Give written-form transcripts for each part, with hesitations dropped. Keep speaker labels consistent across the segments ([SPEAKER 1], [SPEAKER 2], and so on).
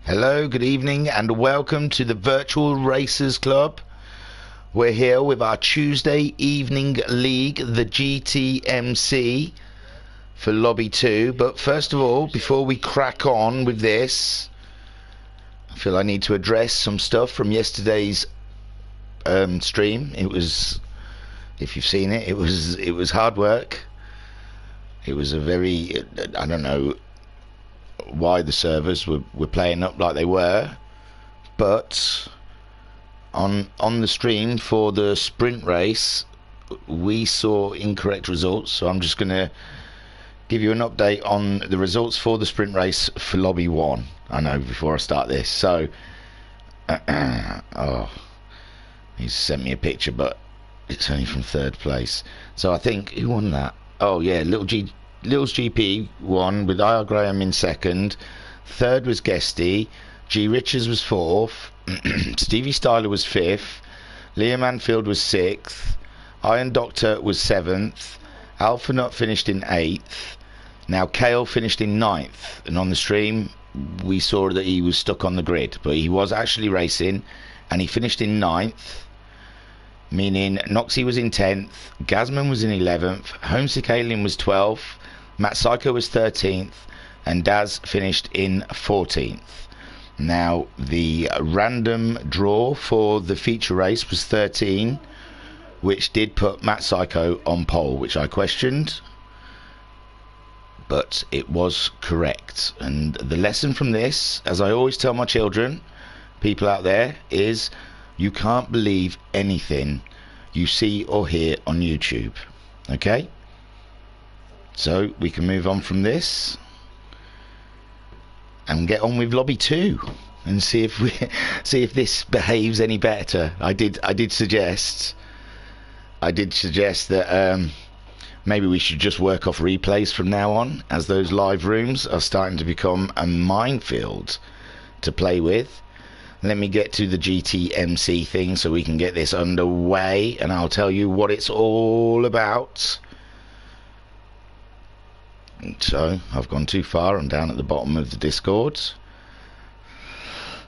[SPEAKER 1] Hello, good evening, and welcome to the Virtual Racers Club. We're here with our Tuesday evening league, the GTMC, for Lobby 2. But first of all, before we crack on with this, I feel I need to address some stuff from yesterday's stream. It was, if you've seen it, it was hard work. It was a very, I don't know why the servers were playing up like they were, but on the stream for the sprint race we saw incorrect results, so I'm just going to give you an update on the results for the sprint race for Lobby 1. I know, before I start this. So oh, he's sent me a picture, but it's only from 3rd place. So I think, who won that? Oh yeah, Lil's GP won with IR Graham in 2nd. 3rd was Guesty. G Richards was 4th. Stevie Styler was 5th. Liam Anfield was 6th. Iron Doctor was 7th. Alpha Nut finished in 8th. Now Kale finished in 9th. And on the stream we saw that he was stuck on the grid, but he was actually racing, and he finished in 9th. Meaning Noxie was in 10th, Gazman was in 11th, Homesick Alien was 12th, Matt Psycho was 13th, and Daz finished in 14th. Now, the random draw for the feature race was 13, which did put Matt Psycho on pole, which I questioned, but it was correct. And the lesson from this, as I always tell my children, people out there, is you can't believe anything you see or hear on YouTube. Okay? So we can move on from this and get on with Lobby 2 and see if this behaves any better. I did suggest that maybe we should just work off replays from now on, as those live rooms are starting to become a minefield to play with. Let me get to the GTMC thing so we can get this underway, and I'll tell you what it's all about. So, I've gone too far. I'm down at the bottom of the Discord.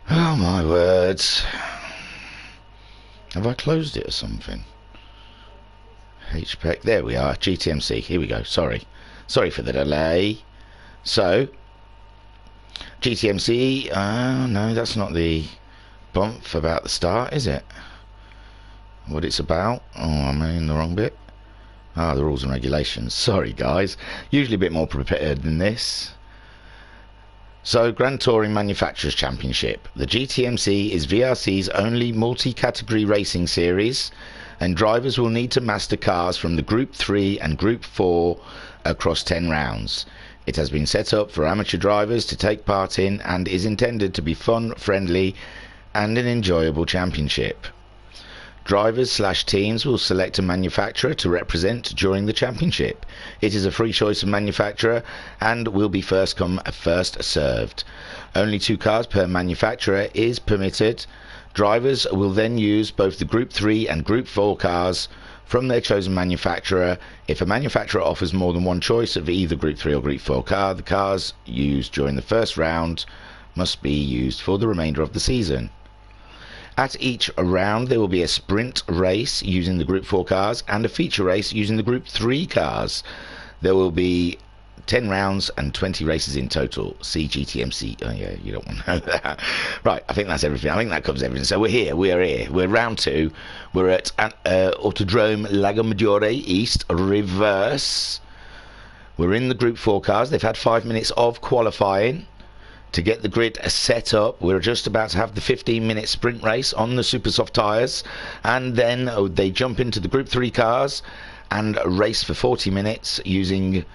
[SPEAKER 1] Oh my words. Have I closed it or something? HPEC, there we are, GTMC, here we go. Sorry for the delay. So, GTMC, no, that's not the bump about the start, is it? What it's about? Oh, I'm in the wrong bit. The rules and regulations. Sorry guys, usually a bit more prepared than this. So, Grand Touring Manufacturers Championship. The GTMC is VRC's only multi-category racing series, and drivers will need to master cars from the Group 3 and Group 4 across 10 rounds. It has been set up for amateur drivers to take part in, and is intended to be fun, friendly, and an enjoyable championship. Drivers/teams will select a manufacturer to represent during the championship. It is a free choice of manufacturer and will be first come, first served. Only 2 cars per manufacturer is permitted. Drivers will then use both the Group 3 and Group 4 cars from their chosen manufacturer. If a manufacturer offers more than one choice of either Group 3 or Group 4 car, the cars used during the first round must be used for the remainder of the season. At each round there will be a sprint race using the Group 4 cars and a feature race using the Group 3 cars. There will be 10 rounds and 20 races in total. See GTMC. Oh yeah, you don't want to know that. Right, I think that's everything. I think that covers everything. So we're here. We're round 2. We're at Autodrome Lago Maggiore East Reverse. We're in the Group 4 cars. They've had 5 minutes of qualifying to get the grid set up. We're just about to have the 15-minute sprint race on the super soft tyres, and then they jump into the Group 3 cars and race for 40 minutes using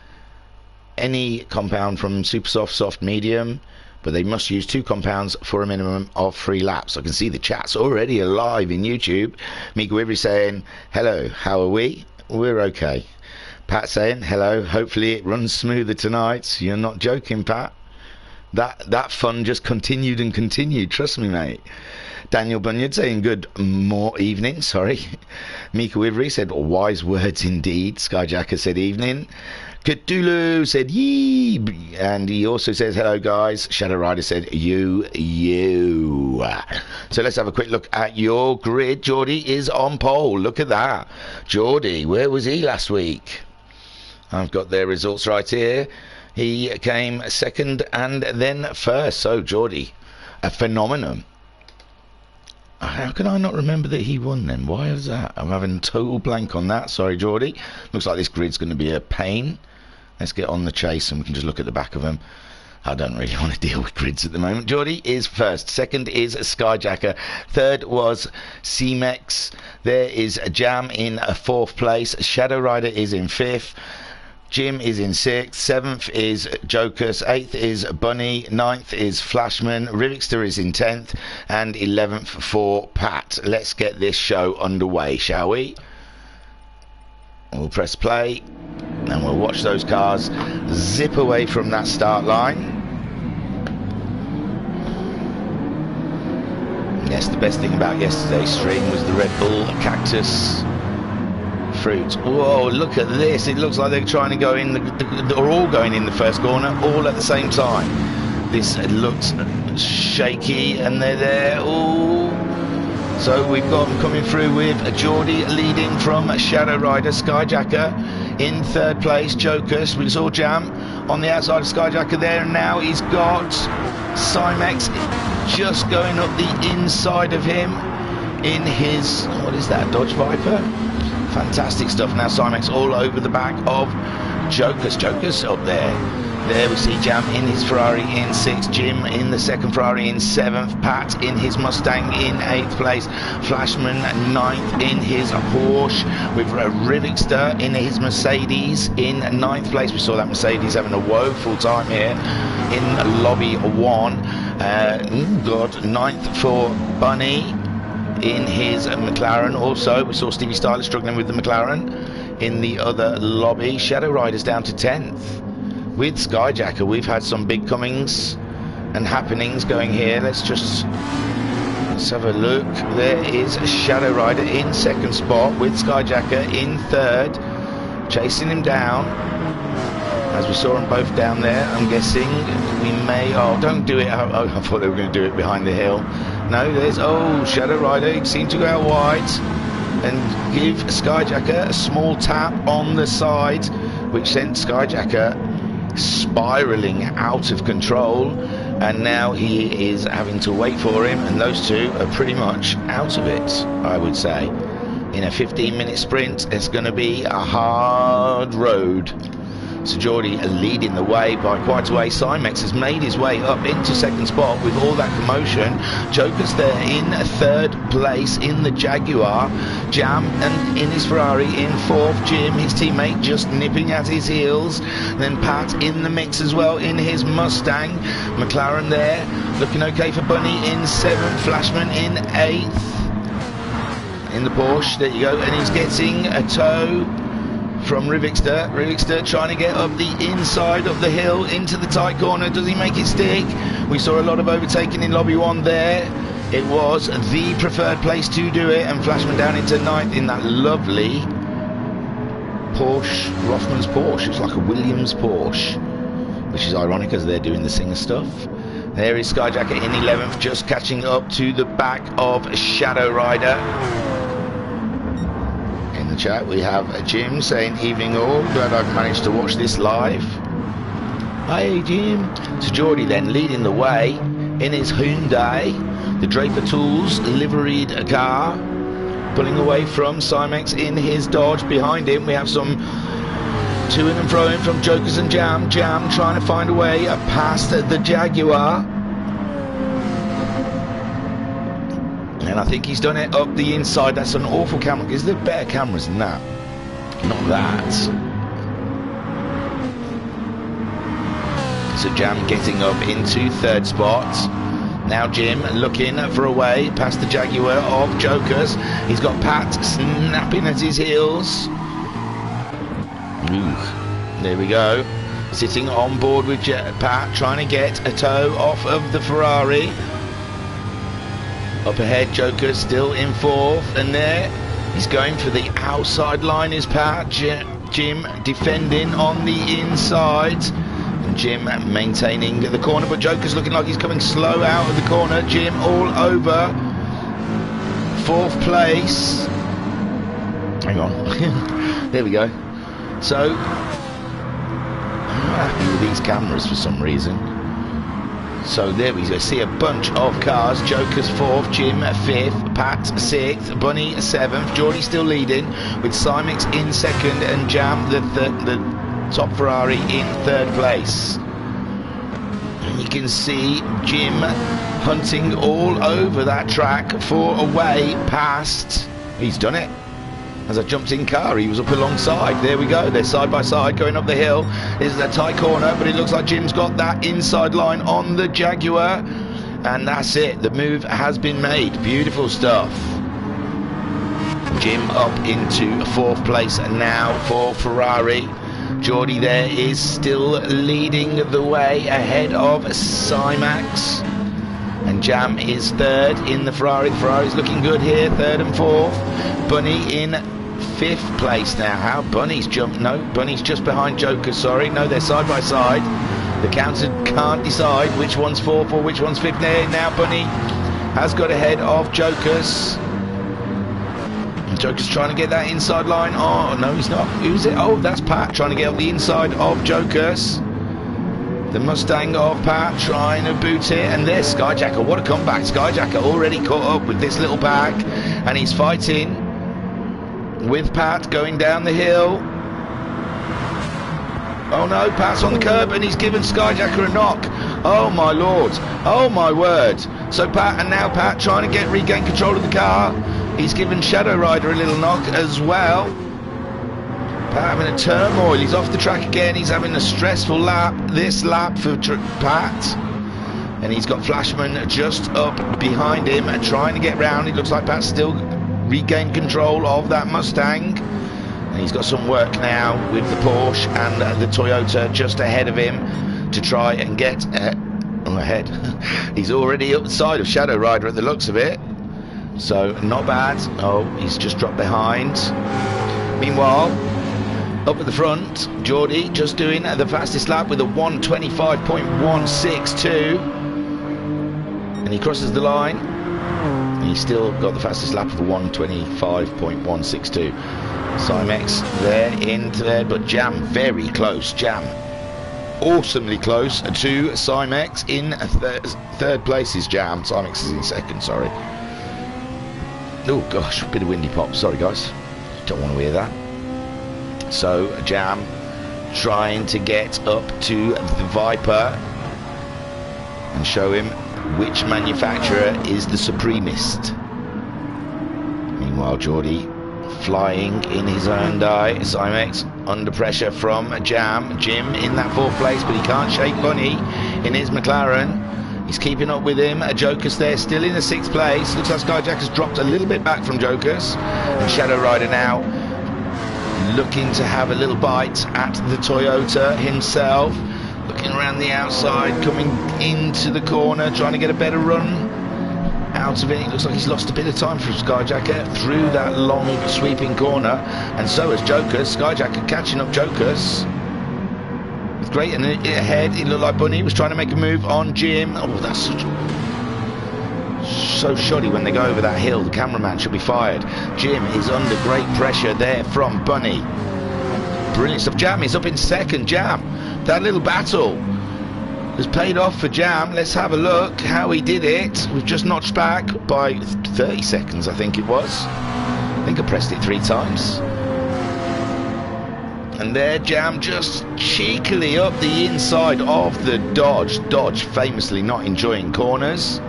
[SPEAKER 1] any compound from super soft, soft, medium, but they must use 2 compounds for a minimum of 3 laps. I can see the chat's already alive in YouTube. Mika Wivery saying, hello, how are we? We're okay. Pat saying, hello, hopefully it runs smoother tonight. You're not joking, Pat. That fun just continued and continued, trust me, mate. Daniel Bunyard saying good evening, sorry. Mika Wivery said wise words indeed. Skyjacker said evening. Cthulhu said yee, and he also says hello guys. Shadow Rider said you. So let's have a quick look at your grid. Geordie is on pole. Look at that. Geordie, where was he last week? I've got their results right here. He came second and then first. So Geordie, a phenomenon. How can I not remember that he won then? Why is that? I'm having a total blank on that. Sorry, Geordie. Looks like this grid's going to be a pain. Let's get on the chase and we can just look at the back of them. I don't really want to deal with grids at the moment. Geordie is first. Second is Skyjacker. Third was C-Mex. There is Jam in fourth place. Shadow Rider is in fifth. Jim is in sixth. Seventh is Jocus. Eighth is Bunny. Ninth is Flashman. Rivixter is in 10th. And 11th for Pat. Let's get this show underway, shall we? We'll press play and we'll watch those cars zip away from that start line. Yes, the best thing about yesterday's stream was the Red Bull Cactus Fruit. Whoa, look at this. It looks like they're trying to go in, they're all going in the first corner, all at the same time. This looks shaky, and they're there. Ooh. So we've got them coming through with Geordie leading from Shadow Rider. Skyjacker in third place. Jocus, we saw Jam on the outside of Skyjacker there, and now he's got Cymex just going up the inside of him in his, what is that, Dodge Viper? Fantastic stuff. Now Cymex all over the back of Jocus. Jocus up there. There we see Jam in his Ferrari in 6th, Jim in the second Ferrari in 7th, Pat in his Mustang in 8th place, Flashman 9th in his Porsche, with Rivixter in his Mercedes in 9th place. We saw that Mercedes having a woeful time here in lobby 1. God, 9th for Bunny in his McLaren. Also we saw Stevie Styler struggling with the McLaren in the other lobby. Shadow Rider's down to 10th. With Skyjacker, we've had some big comings and happenings going here. Let's have a look. There is Shadow Rider in second spot with Skyjacker in third, chasing him down. As we saw them both down there, I'm guessing we may... Oh, don't do it. Oh, I thought they were going to do it behind the hill. No, there's... Oh, Shadow Rider seemed to go out wide and give Skyjacker a small tap on the side, which sent Skyjacker spiraling out of control, and now he is having to wait for him, and those two are pretty much out of it, I would say. In a 15-minute sprint, it's going to be a hard road. So Geordie leading the way by quite a way. Cymex has made his way up into second spot with all that commotion. Joker's there in third place in the Jaguar. Jam and in his Ferrari in fourth. Jim, his teammate, just nipping at his heels. Then Pat in the mix as well in his Mustang. McLaren there looking okay for Bunny in seventh. Flashman in eighth in the Porsche. There you go. And he's getting a tow from Rivixter. Rivixter trying to get up the inside of the hill into the tight corner. Does he make it stick? We saw a lot of overtaking in lobby 1 there. It was the preferred place to do it, and Flashman down into 9th in that lovely Porsche, Rothman's Porsche. It's like a Williams Porsche, which is ironic as they're doing the Singer stuff. There is Skyjacker in 11th, just catching up to the back of Shadow Rider. Chat, we have Jim saying evening all, glad I've managed to watch this live. Hey Jim. So Geordie then leading the way in his Hyundai, the Draper Tools liveried car, pulling away from Cymex in his Dodge. Behind him we have some to and fro from Jokers and Jam. Jam trying to find a way past the Jaguar. And I think he's done it up the inside. That's an awful camera. Is there better cameras than that? Not that. So Jam getting up into third spot. Now Jim looking for a way past the Jaguar of Jokers. He's got Pat snapping at his heels. Ooh, there we go. Sitting on board with Pat, trying to get a tow off of the Ferrari. Up ahead, Joker still in fourth, and there he's going for the outside line is Pat. Jim defending on the inside. And Jim maintaining the corner, but Joker's looking like he's coming slow out of the corner. Jim all over. 4th place. Hang on. There we go. So, I'm not happy with these cameras for some reason. So there we go, see a bunch of cars. Joker's 4th, Jim 5th, Pat 6th, Bunny 7th, Geordie still leading with Simix in 2nd and Jam the top Ferrari in 3rd place. And you can see Jim hunting all over that track for a way past. He's done it. As a jumped in car, he was up alongside. There we go, they're side by side going up the hill. This is a tight corner, but it looks like Jim's got that inside line on the Jaguar. And that's it, the move has been made. Beautiful stuff. Jim up into 4th place now for Ferrari. Geordie there is still leading the way ahead of Simax. And Jam is 3rd in the Ferrari. The Ferrari's looking good here, 3rd and 4th. Bunny in 5th place now. How Bunny's jumped? No, Bunny's just behind Joker, sorry. No, they're side by side. The counter can't decide which one's 4th or which one's 5th. There now Bunny has got ahead of Joker's. And Joker's trying to get that inside line. Oh, no, he's not. Who's it? Oh, that's Pat trying to get up the inside of Joker's. The Mustang of Pat trying to boot it, and there's Skyjacker. What a comeback. Skyjacker already caught up with this little pack, and he's fighting with Pat going down the hill. Oh no, Pat's on the curb and he's given Skyjacker a knock. Oh my lord, oh my word. So Pat, and now Pat trying to regain control of the car. He's given Shadow Rider a little knock as well. Pat having a turmoil, he's off the track again, he's having a stressful lap, this lap for Pat. And he's got Flashman just up behind him and trying to get round. It looks like Pat's still regained control of that Mustang. And he's got some work now with the Porsche and the Toyota just ahead of him to try and get ahead. He's already up the side of Shadow Rider at the looks of it. So not bad. Oh, he's just dropped behind. Meanwhile, up at the front, Geordie just doing the fastest lap with a 1:25.162, and he crosses the line. And he's still got the fastest lap of a 1:25.162. Simex there in third, but Jam very close. Jam awesomely close to Simex in third place is Jam. Simex is in second. Sorry. Oh gosh, a bit of windy pop. Sorry guys, don't want to hear that. So Jam trying to get up to the Viper and show him which manufacturer is the supremist. Meanwhile, Geordie flying in his Hyundai. Simex under pressure from Jam. Jim in that fourth place, but he can't shake Bunny in his McLaren. He's keeping up with him. Joker's there, still in the sixth place. Looks like Skyjacker's dropped a little bit back from Joker's. And Shadow Rider now looking to have a little bite at the Toyota himself. Looking around the outside, coming into the corner, trying to get a better run out of it. It looks like he's lost a bit of time from Skyjacker through that long sweeping corner, and so has Joker's. Skyjacker catching up Joker's. It's great, and ahead it looked like Bunny was trying to make a move on Jim. Oh, that's so shoddy when they go over that hill. The cameraman should be fired. Jim is under great pressure there from Bunny. Brilliant stuff. Jam is up in second. Jam, that little battle has paid off for Jam. Let's have a look how he did it. We've just notched back by 30 seconds, I think it was. I think I pressed it 3 times. And there Jam just cheekily up the inside of the Dodge. Dodge famously not enjoying corners.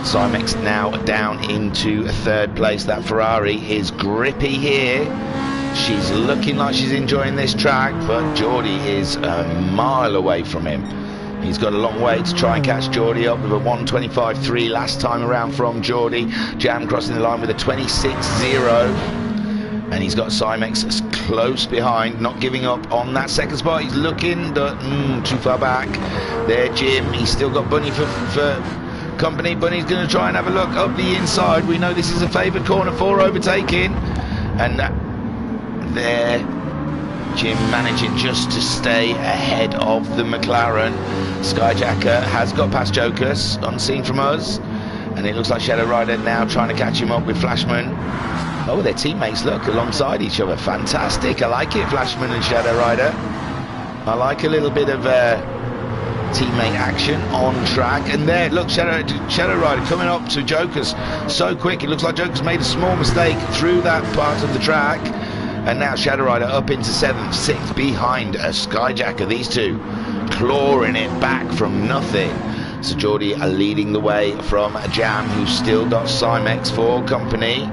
[SPEAKER 1] Simex now down into third place. That Ferrari is grippy here. She's looking like she's enjoying this track, but Geordie is a mile away from him. He's got a long way to try and catch Geordie up with a 1:25.3 last time around from Geordie. Jam crossing the line with a 26.0. And he's got Simex close behind, not giving up on that second spot. He's looking too far back. There Jim, he's still got Bunny for company. Bunny's going to try and have a look up the inside. We know this is a favoured corner for overtaking. And there Jim managing just to stay ahead of the McLaren. Skyjacker has got past Jokers, unseen from us. And it looks like Shadow Rider now trying to catch him up with Flashman. Oh, their teammates look alongside each other. Fantastic. I like it, Flashman and Shadow Rider. I like a little bit of teammate action on track. And there, look, Shadow Rider coming up to Jokers so quick. It looks like Jokers made a small mistake through that part of the track. And now Shadow Rider up into 7th, 6th behind a Skyjacker. These two clawing it back from nothing. So Geordie are leading the way from Jam, who's still got Cymex for company.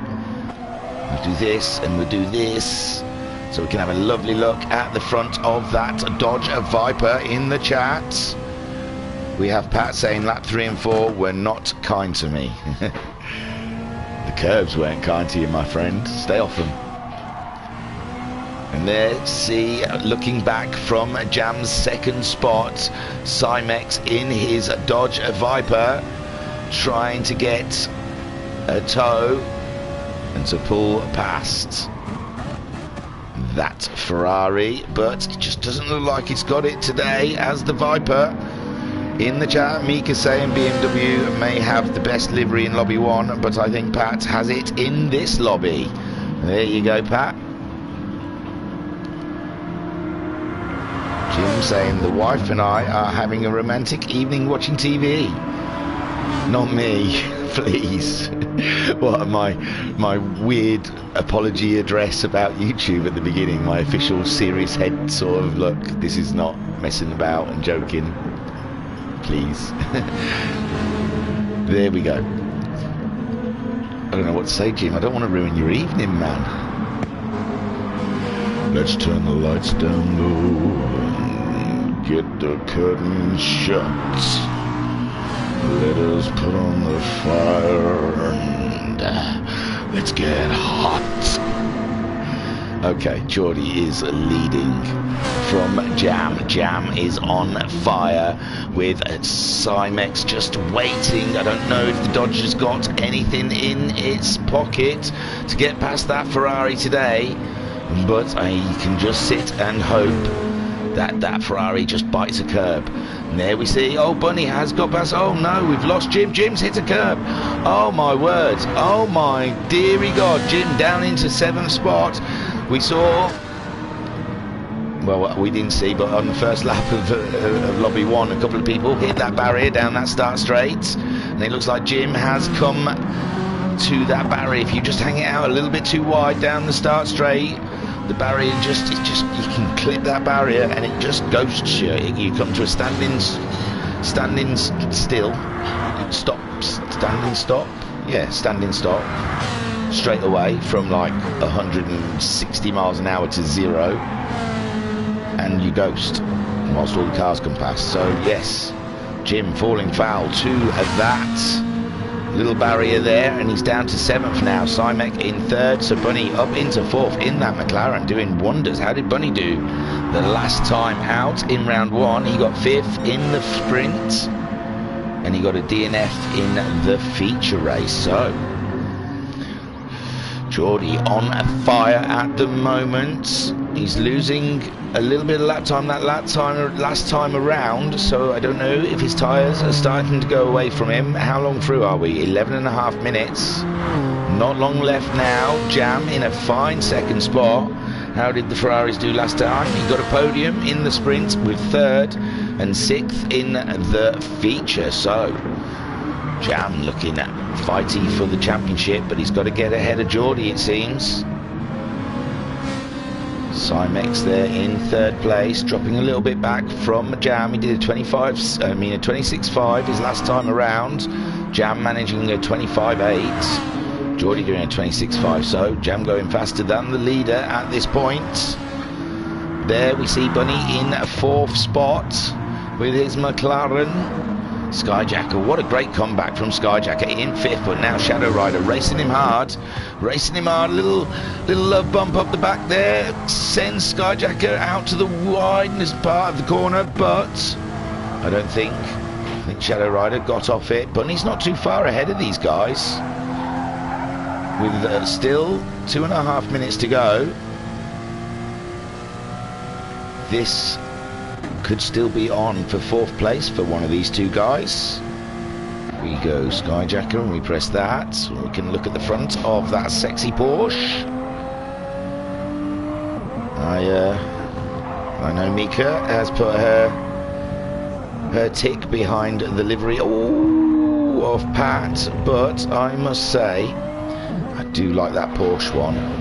[SPEAKER 1] We'll do this and we'll do this. So we can have a lovely look at the front of that Dodge Viper in the chat. We have Pat saying lap 3 and 4 were not kind to me. The curbs weren't kind to you, my friend. Stay off them. And there, see, looking back from Jam's 2nd spot, Cymex in his Dodge Viper, trying to get a tow and to pull past that Ferrari, but it just doesn't look like it's got it today as the Viper. In the chat, Mika saying BMW may have the best livery in lobby 1, but I think Pat has it in this lobby. There you go, Pat. Jim saying the wife and I are having a romantic evening watching TV. Not me, please. What, my weird apology address about YouTube at the beginning, my official serious head sort of look, this is not messing about and joking. Please. There we go. I don't know what to say, Jim. I don't want to ruin your evening, man. Let's turn the lights down low and get the curtain shut. Let us put on the fire and let's get hot. Okay, Geordie is leading from Jam. Jam is on fire with Cymex just waiting. I don't know if the Dodge has got anything in its pocket to get past that Ferrari today, but I can just sit and hope that Ferrari just bites a curb. And there we see, oh, Bunny has got past. Oh no, we've lost Jim. Jim's hit a curb. Oh my word. Oh my dearie God. Jim down into 7th spot. We saw, well, we didn't see, but on the first lap of lobby 1, a couple of people hit that barrier down that start straight, and it looks like Jim has come to that barrier. If you just hang it out a little bit too wide down the start straight, the barrier just you can clip that barrier and it just ghosts you. You come to a standing stop, standing stop straight away from like 160 miles an hour to 0, and you ghost whilst all the cars come past. So yes, Jim falling foul to that little barrier there, and he's down to 7th now. Cymex in 3rd, so Bunny up into 4th in that McLaren, doing wonders. How did Bunny do the last time out in round 1? He got 5th in the sprint, and he got a DNF in the feature race. So Geordie on fire at the moment. He's losing a little bit of lap time last time around, so I don't know if his tyres are starting to go away from him. How long through are we? 11.5 minutes. Not long left now. Jam in a fine 2nd spot. How did the Ferraris do last time? He got a podium in the sprint with 3rd and 6th in the feature. So Jam looking at fighting for the championship, but he's got to get ahead of Geordie, it seems. Cymex there in 3rd place, dropping a little bit back from Jam. He did a 26.5 his last time around. Jam managing a 25.8. Geordie doing a 26.5, so Jam going faster than the leader at this point. There we see Bunny in 4th spot with his McLaren. Skyjacker, what a great comeback from Skyjacker in 5th, but now Shadow Rider racing him hard, a little love bump up the back there, sends Skyjacker out to the wideness part of the corner, but I think Shadow Rider got off it. Bunny's not too far ahead of these guys with still 2.5 minutes to go. this could still be on for 4th place for one of these two guys. We go Skyjacker and we press that. We can look at the front of that sexy Porsche. I know Mika has put her tick behind the livery of Pat, but I must say I do like that Porsche one.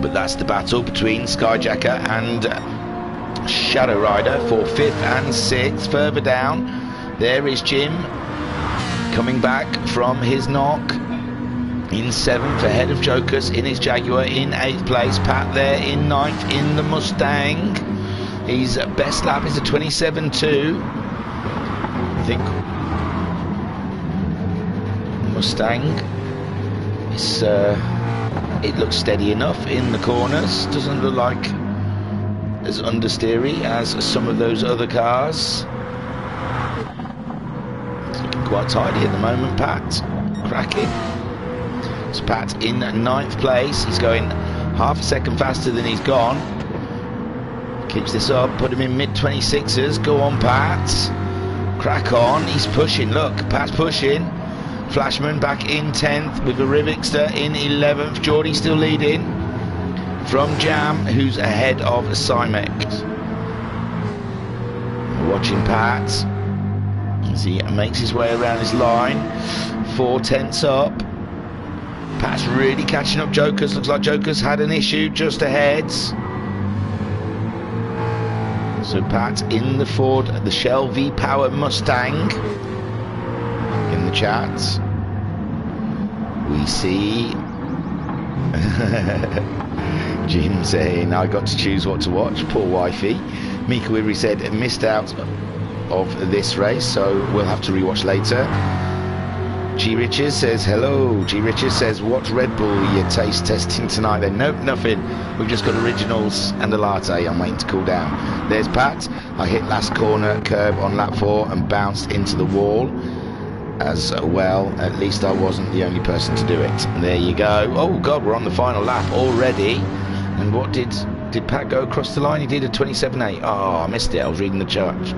[SPEAKER 1] But that's the battle between Skyjacker and Shadow Rider for 5th and 6th. Further down, there is Jim coming back from his knock in 7th, ahead of Jokers in his Jaguar in 8th place. Pat there in 9th in the Mustang. His best lap is a 27.2. I think Mustang is it looks steady enough in the corners. Doesn't look like as understeery as some of those other cars. It's looking quite tidy at the moment, Pat. Cracking. So Pat in 9th place. He's going half a second faster than he's gone. Keeps this up, put him in mid-26s. Go on, Pat. Crack on. He's pushing. Look, Pat's pushing. Flashman back in 10th with a Rivixter in 11th. Geordie still leading from Jam, who's ahead of Cymex. Watching Pat as he makes his way around his line. 4/10 up. Pat's really catching up Jokers. Looks like Jokers had an issue just ahead. So Pat in the Ford, the Shell V-Power Mustang. In the chat, we see Jim saying, I got to choose what to watch. Poor wifey. Mika Wivery said, missed out of this race, so we'll have to rewatch later. G Richards says, hello. G Richards says, what Red Bull are you taste testing tonight then? Nope, nothing. We've just got originals and a latte. I'm waiting to cool down. There's Pat. I hit last corner curb on lap 4 and bounced into the wall as well. At least I wasn't the only person to do it. There you go. Oh God, we're on the final lap already. And what did Pat go across the line? He did a 27.8. Oh, I missed it. I was reading the chart.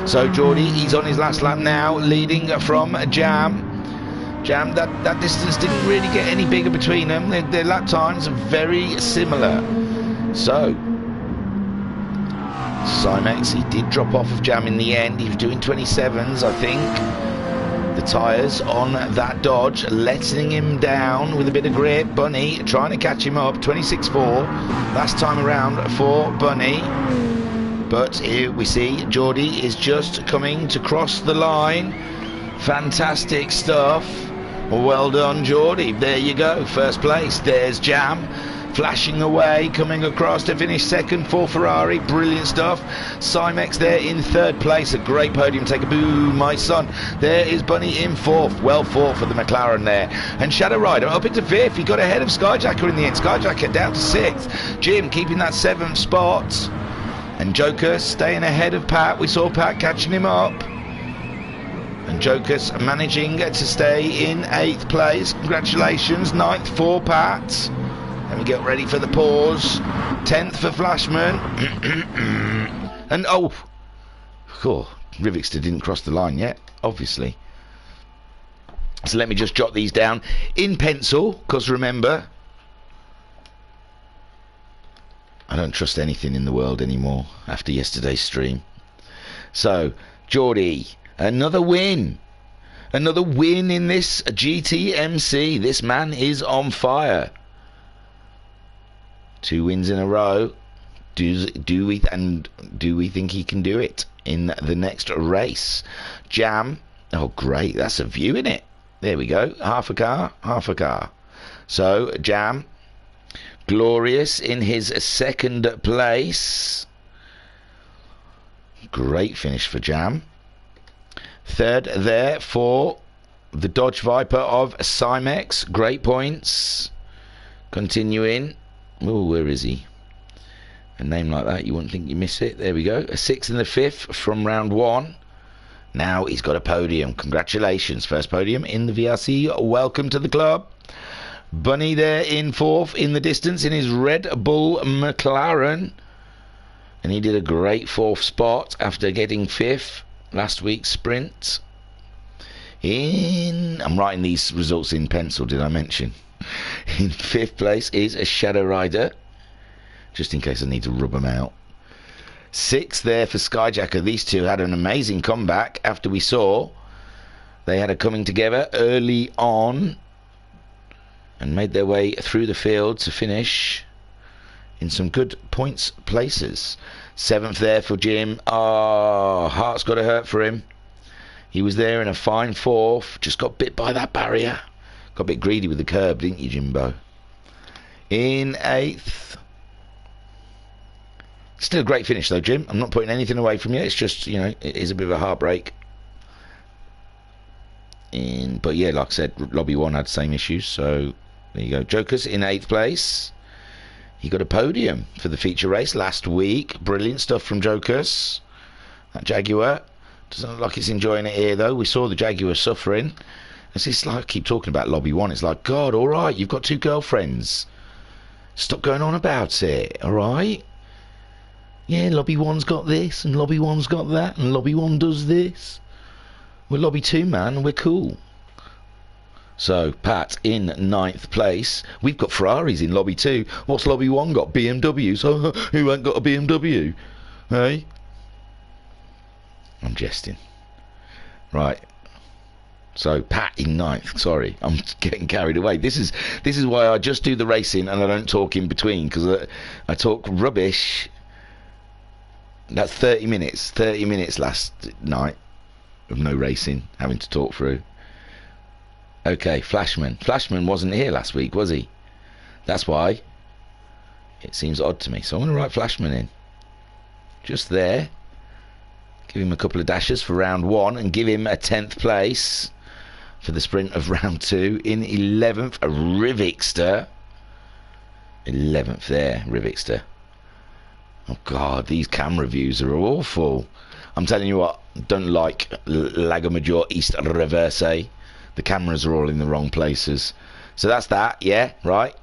[SPEAKER 1] So Geordie, he's on his last lap now, leading from Jam. Jam, that distance didn't really get any bigger between them. Their lap times are very similar. So Cymex, he did drop off of Jam in the end. He was doing 27s, I think. The tyres on that Dodge letting him down with a bit of grip. Bunny trying to catch him up. 26.4 last time around for Bunny. But here we see Geordie is just coming to cross the line. Fantastic stuff. Well done, Geordie. There you go, first place. There's Jam flashing away, coming across to finish second for Ferrari. Brilliant stuff. Cymex there in 3rd place. A great podium. Take a boo, my son. There is Bunny in 4th. Well fought for the McLaren there. And Shadow Rider up into 5th. He got ahead of Skyjacker in the end. Skyjacker down to 6th. Jim keeping that 7th spot. And Joker staying ahead of Pat. We saw Pat catching him up. And Joker's managing to stay in 8th place. Congratulations. 9th for Pat. Let me get ready for the pause. 10th for Flashman. And oh, Rivixter didn't cross the line yet, obviously. So let me just jot these down in pencil, because remember, I don't trust anything in the world anymore after yesterday's stream. So, Geordie, another win. Another win in this GTMC. This man is on fire. 2 wins in a row. Do we think he can do it in the next race? Jam. Oh, great. That's a view, in it. There we go. Half a car, half a car. So, Jam, glorious in his 2nd place. Great finish for Jam. 3rd there for the Dodge Viper of Cymex. Great points. Continuing. Oh, where is he? A name like that, you wouldn't think you miss it. There we go. A 6th and the 5th from round 1. Now he's got a podium. Congratulations. First podium in the VRC. Welcome to the club. Bunny there in 4th in the distance in his Red Bull McLaren. And he did a great 4th spot after getting 5th last week's sprint. I'm writing these results in pencil, did I mention? In 5th place is a Shadow Rider, just in case I need to rub them out. 6th there for Skyjacker. These two had an amazing comeback after we saw they had a coming together early on and made their way through the field to finish in some good points places. 7th there for Jim. Oh, heart's got to hurt for him. He was there in a fine 4th, just got bit by that barrier. Got a bit greedy with the curb, didn't you, Jimbo? In 8th. Still a great finish though, Jim. I'm not putting anything away from you. It's just, you know, it is a bit of a heartbreak. But yeah, like I said, Lobby 1 had the same issues, so there you go. Jokers in 8th place. He got a podium for the feature race last week. Brilliant stuff from Jokers. That Jaguar doesn't look like it's enjoying it here though. We saw the Jaguar suffering. It's just like I keep talking about Lobby 1. It's like, God, alright, you've got 2 girlfriends. Stop going on about it, alright? Yeah, Lobby 1's got this, and Lobby 1's got that, and Lobby 1 does this. We're Lobby 2, man, and we're cool. So, Pat in 9th place. We've got Ferraris in Lobby 2. What's Lobby 1 got? BMWs. Oh, who ain't got a BMW? Hey? I'm jesting. Right. So, Pat in 9th. Sorry, I'm getting carried away. This is why I just do the racing and I don't talk in between, because I talk rubbish. That's 30 minutes. 30 minutes last night of no racing, having to talk through. Okay, Flashman. Flashman wasn't here last week, was he? That's why it seems odd to me. So I'm going to write Flashman in. Just there. Give him a couple of dashes for round 1 and give him a 10th place for the sprint of round 2. In 11th, a Rivixter. 11th there, Rivixter. Oh God, these camera views are awful. I'm telling you what, don't like Lago Maggiore East Reverse. The cameras are all in the wrong places. So that's that, yeah, right.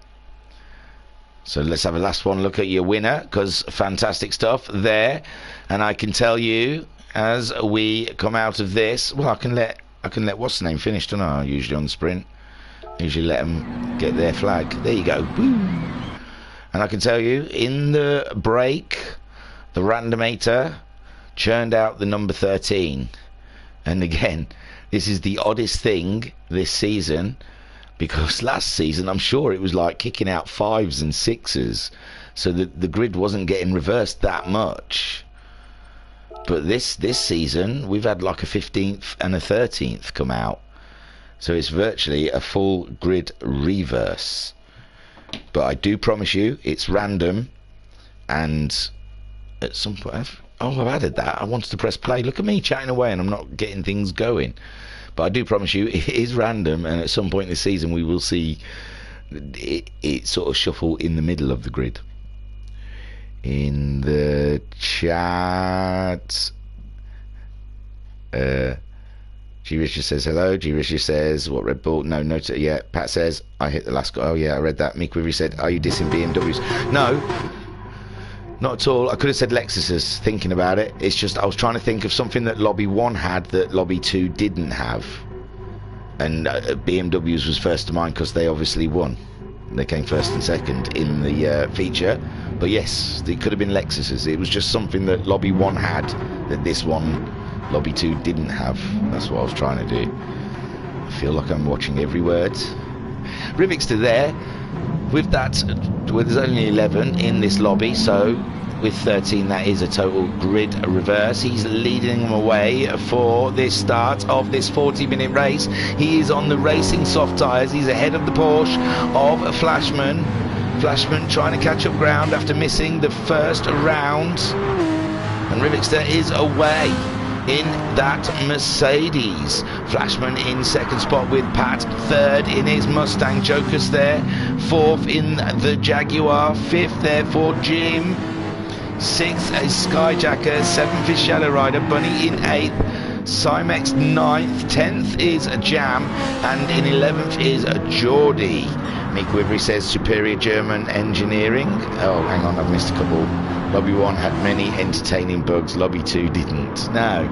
[SPEAKER 1] So let's have a last one look at your winner, because fantastic stuff there. And I can tell you, as we come out of this, well, I can let what's the name finish, don't I? Usually on the sprint, usually let them get their flag. There you go. Woo. And I can tell you, in the break, the randomator churned out the number 13. And again, this is the oddest thing this season, because last season I'm sure it was like kicking out 5s and 6s, so the grid wasn't getting reversed that much. But this season we've had like a 15th and a 13th come out, so it's virtually a full grid reverse. But I do promise you it's random, and at some point I've added that. I wanted to press play. Look at me chatting away and I'm not getting things going. But I do promise you it is random, and at some point this season we will see it sort of shuffle in the middle of the grid. In the chat, G. Richard says hello. G. Richard says, what Red Bull? No, yeah. Pat says, I hit the last guy. Oh yeah, I read that. Mick Rivery said, are you dissing BMWs? No, not at all. I could have said Lexuses, thinking about it. It's just I was trying to think of something that Lobby 1 had that Lobby 2 didn't have. And BMWs was first to mind because they obviously won. They came first and second in the feature. But yes, it could have been Lexuses. It was just something that Lobby 1 had that this one, Lobby 2, didn't have. That's what I was trying to do. I feel like I'm watching every word. Rivixter there. With that, well, there's only 11 in this lobby, so with 13 that is a total grid reverse. He's leading them away for this start of this 40-minute race. He is on the racing soft tyres. He's ahead of the Porsche of Flashman. Flashman trying to catch up ground after missing the first round, and Rivixter is away in that Mercedes. Flashman in second spot with Pat, third in his Mustang. Jokers there, fourth in the Jaguar, fifth there for Jim, sixth is Skyjacker, seventh is Shadow Rider, Bunny in eighth, Cymex 9th, 10th is Jam, and in 11th is Geordie. Mick Wivery says Superior German Engineering. Oh, hang on, I've missed a couple. Lobby 1 had many entertaining bugs, Lobby 2 didn't. No.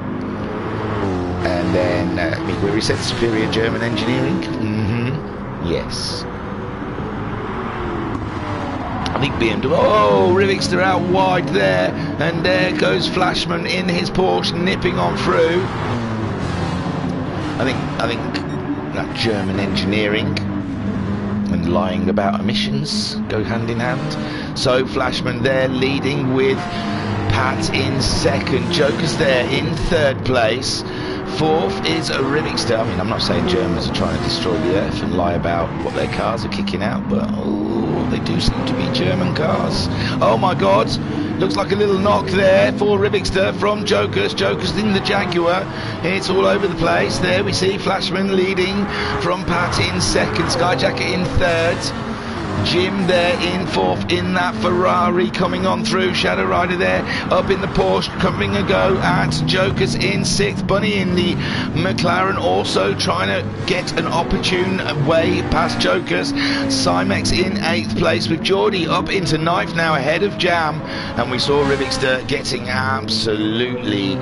[SPEAKER 1] And then Mick Wivery said Superior German Engineering. Yes. I think BMW. Oh, Rivixter out wide there, and there goes Flashman in his Porsche, nipping on through. I think that German engineering and lying about emissions go hand in hand. So Flashman there leading with Pat in second, Joker's there in third place. Fourth is a Rivixter. I mean, I'm not saying Germans are trying to destroy the earth and lie about what their cars are kicking out, but oh, they do seem to be German cars. Oh my God, looks like a little knock there for Rivixter from Joker's. Joker's in the Jaguar. It's all over the place. There we see Flashman leading from Pat in second, Skyjacker in third. Jim there in fourth in that Ferrari coming on through. Shadow Rider there up in the Porsche coming a go at Joker's in sixth. Bunny in the McLaren also trying to get an opportune way past Joker's. Cymex in eighth place with Geordie up into ninth now ahead of Jam. And we saw Rivixter getting absolutely,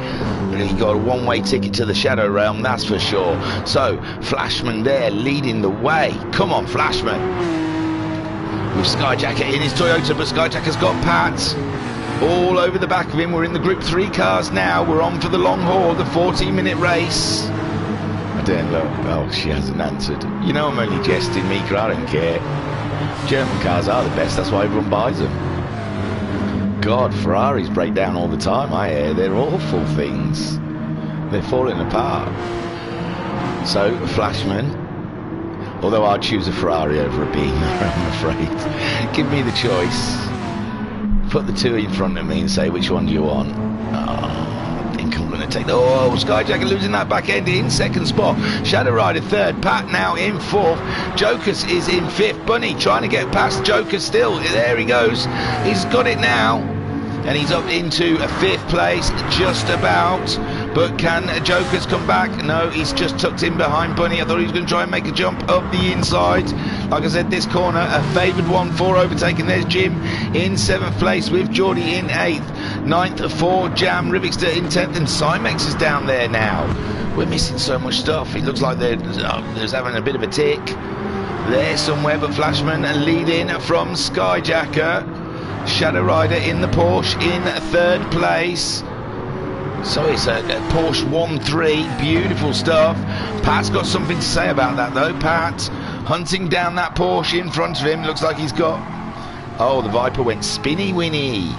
[SPEAKER 1] he got a one-way ticket to the Shadow Realm, that's for sure. So Flashman there leading the way. Come on, Flashman. With Skyjacker in his Toyota, but Skyjacker's got Pat all over the back of him. We're in the Group 3 cars now. We're on for the long haul, the 14-minute race. I don't know. Oh, she hasn't answered. You know I'm only jesting, Mika. I don't care. German cars are the best. That's why everyone buys them. God, Ferraris break down all the time. I hear they're awful things. They're falling apart. So, Flashman. Although I'd choose a Ferrari over a Beamer, I'm afraid. Give me the choice. Put the two in front of me and say, which one do you want? Oh, I think I'm going to take the... Oh, Skyjacker losing that back end in second spot. Shadow Rider third. Pat now in fourth. Jokers is in fifth. Bunny trying to get past Joker still. There he goes. He's got it now. And he's up into a fifth place, just about. But can Jokers come back? No, he's just tucked in behind Bunny. I thought he was going to try and make a jump up the inside. Like I said, this corner, a favoured one for overtaking. There's Jim in seventh place with Geordie in eighth. Ninth for Jam, Rivixter in 10th, and Cymex is down there now. We're missing so much stuff. It looks like they're having a bit of a tick there somewhere, but Flashman leading from Skyjacker. Shadow Rider in the Porsche in third place. So it's a Porsche 1-3, beautiful stuff. Pat's got something to say about that though. Pat hunting down that Porsche in front of him. Looks like he's got... Oh, the Viper went spinny winny.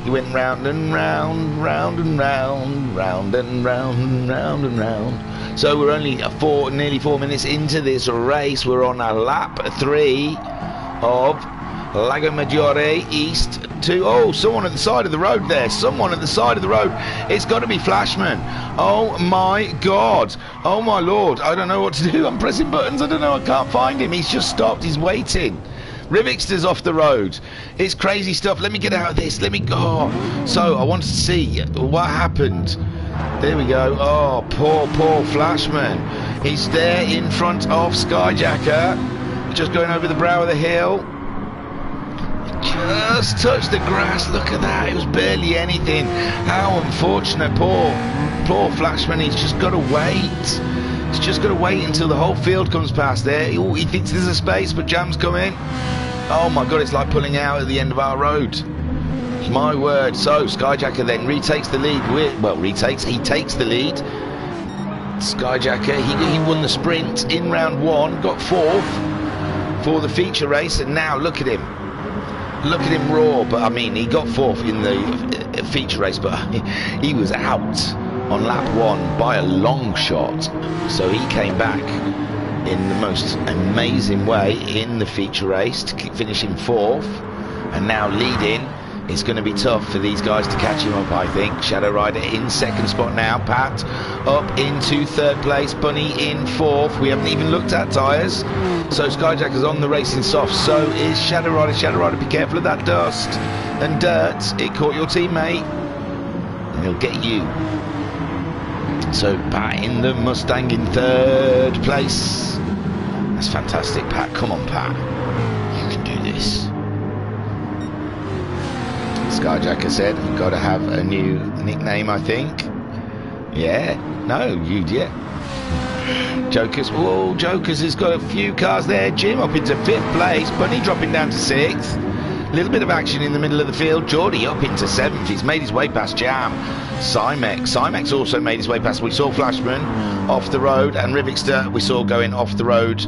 [SPEAKER 1] He went round and round, round and round, round and round and round and round. So we're only nearly 4 minutes into this race. We're on a lap 3 of Lago Maggiore East to... Oh, someone at the side of the road there. Someone at the side of the road. It's got to be Flashman. Oh my God. Oh my Lord. I don't know what to do. I'm pressing buttons. I don't know. I can't find him. He's just stopped. He's waiting. Rivixter's off the road. It's crazy stuff. Let me get out of this. Let me go. So I wanted to see what happened. There we go. Oh, poor Flashman. He's there in front of Skyjacker. Just going over the brow of the hill. Just touched the grass. Look at that. It was barely anything. How unfortunate. Poor Flashman. He's just got to wait. He's just got to wait until the whole field comes past there. He thinks there's a space, but Jam's coming. Oh my God, it's like pulling out at the end of our road. My word. So Skyjacker then retakes the lead. He takes the lead. Skyjacker, he won the sprint in round 1, got 4th for the feature race, and now look at him. Look at him roar. But I mean, he got 4th in the feature race, but he was out on lap 1 by a long shot. So he came back in the most amazing way in the feature race to finish in 4th, and now leading. It's going to be tough for these guys to catch him up, I think. Shadow Rider in second spot now. Pat up into third place. Bunny in 4th. We haven't even looked at tyres. So Skyjacker's on the racing soft. So is Shadow Rider. Shadow Rider, be careful of that dust and dirt. It caught your teammate, and he'll get you. So Pat in the Mustang in 3rd place. That's fantastic, Pat. Come on, Pat. You can do this. Skyjacker said, you've got to have a new nickname, I think. Yeah. No, yeah. Jokers. Whoa, Jokers has got a few cars there. Jim up into 5th place. Bunny dropping down to 6th. A little bit of action in the middle of the field. Geordie up into 7th. He's made his way past Jam. Cymex also made his way past. We saw Flashman off the road, and Rivixter we saw going off the road,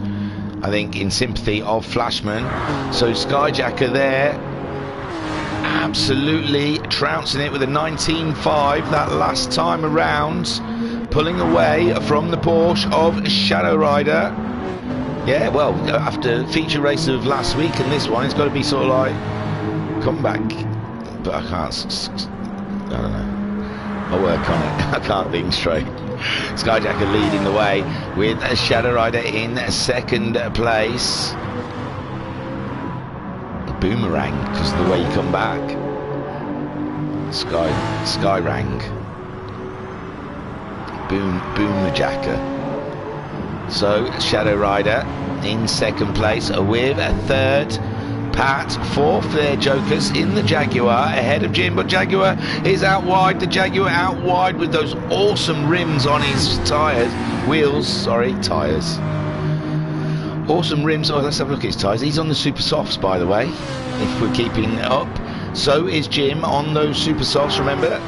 [SPEAKER 1] I think in sympathy of Flashman. So Skyjacker there, absolutely trouncing it with a 19.5 that last time around, pulling away from the Porsche of Shadow Rider. Yeah, well, after feature race of last week and this one, it's got to be sort of like comeback, but I can't. I don't know. I'll work on it. I can't think straight. Skyjacker leading the way with a Shadow Rider in 2nd place. Boomerang because of the way you come back. Skyrang. Boomerjacker. So Shadow Rider in 2nd place with a 3rd. Pat 4th there, Jokers in the Jaguar ahead of Jim, but Jaguar is out wide. The Jaguar out wide with those awesome rims on his tyres. Awesome rims. Oh, let's have a look at his tyres. He's on the Super Softs, by the way, if we're keeping up. So is Jim on those Super Softs, remember?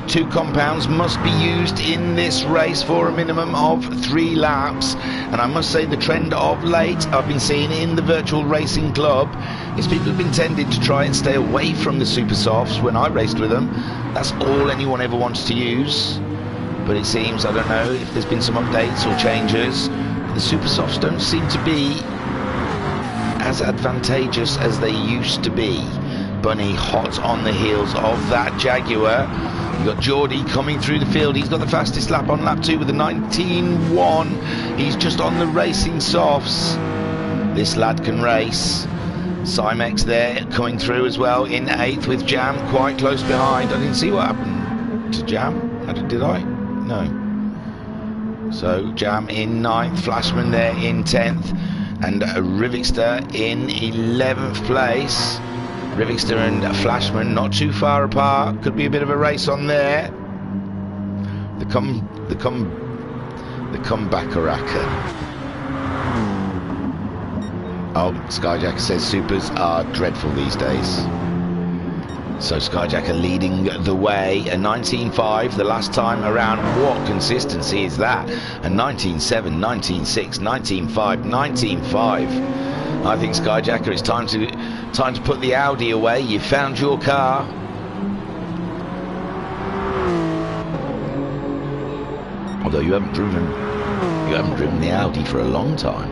[SPEAKER 1] 2 compounds must be used in this race for a minimum of 3 laps. And I must say the trend of late I've been seeing in the virtual racing club is people have been tending to try and stay away from the Super Softs. When I raced with them, that's all anyone ever wants to use. But it seems, I don't know if there's been some updates or changes, the Super Softs don't seem to be as advantageous as they used to be. Bunny hot on the heels of that Jaguar. You've got Geordie coming through the field. He's got the fastest lap on lap 2 with a 19.1. He's just on the racing softs. This lad can race. Cymex there coming through as well in 8th with Jam quite close behind. I didn't see what happened to Jam. Did I? No. So Jam in 9th. Flashman there in 10th. And Rivixter in 11th place. Rivixter and Flashman not too far apart. Could be a bit of a race on there. The comeback-a-racker. Oh, Skyjacker says supers are dreadful these days. So Skyjacker leading the way. A 19.5 the last time around. What consistency is that? A 19.7, 19.6, 19.5, 19.5. I think Skyjacker, it's time to put the Audi away. You found your car. Although you haven't driven the Audi for a long time.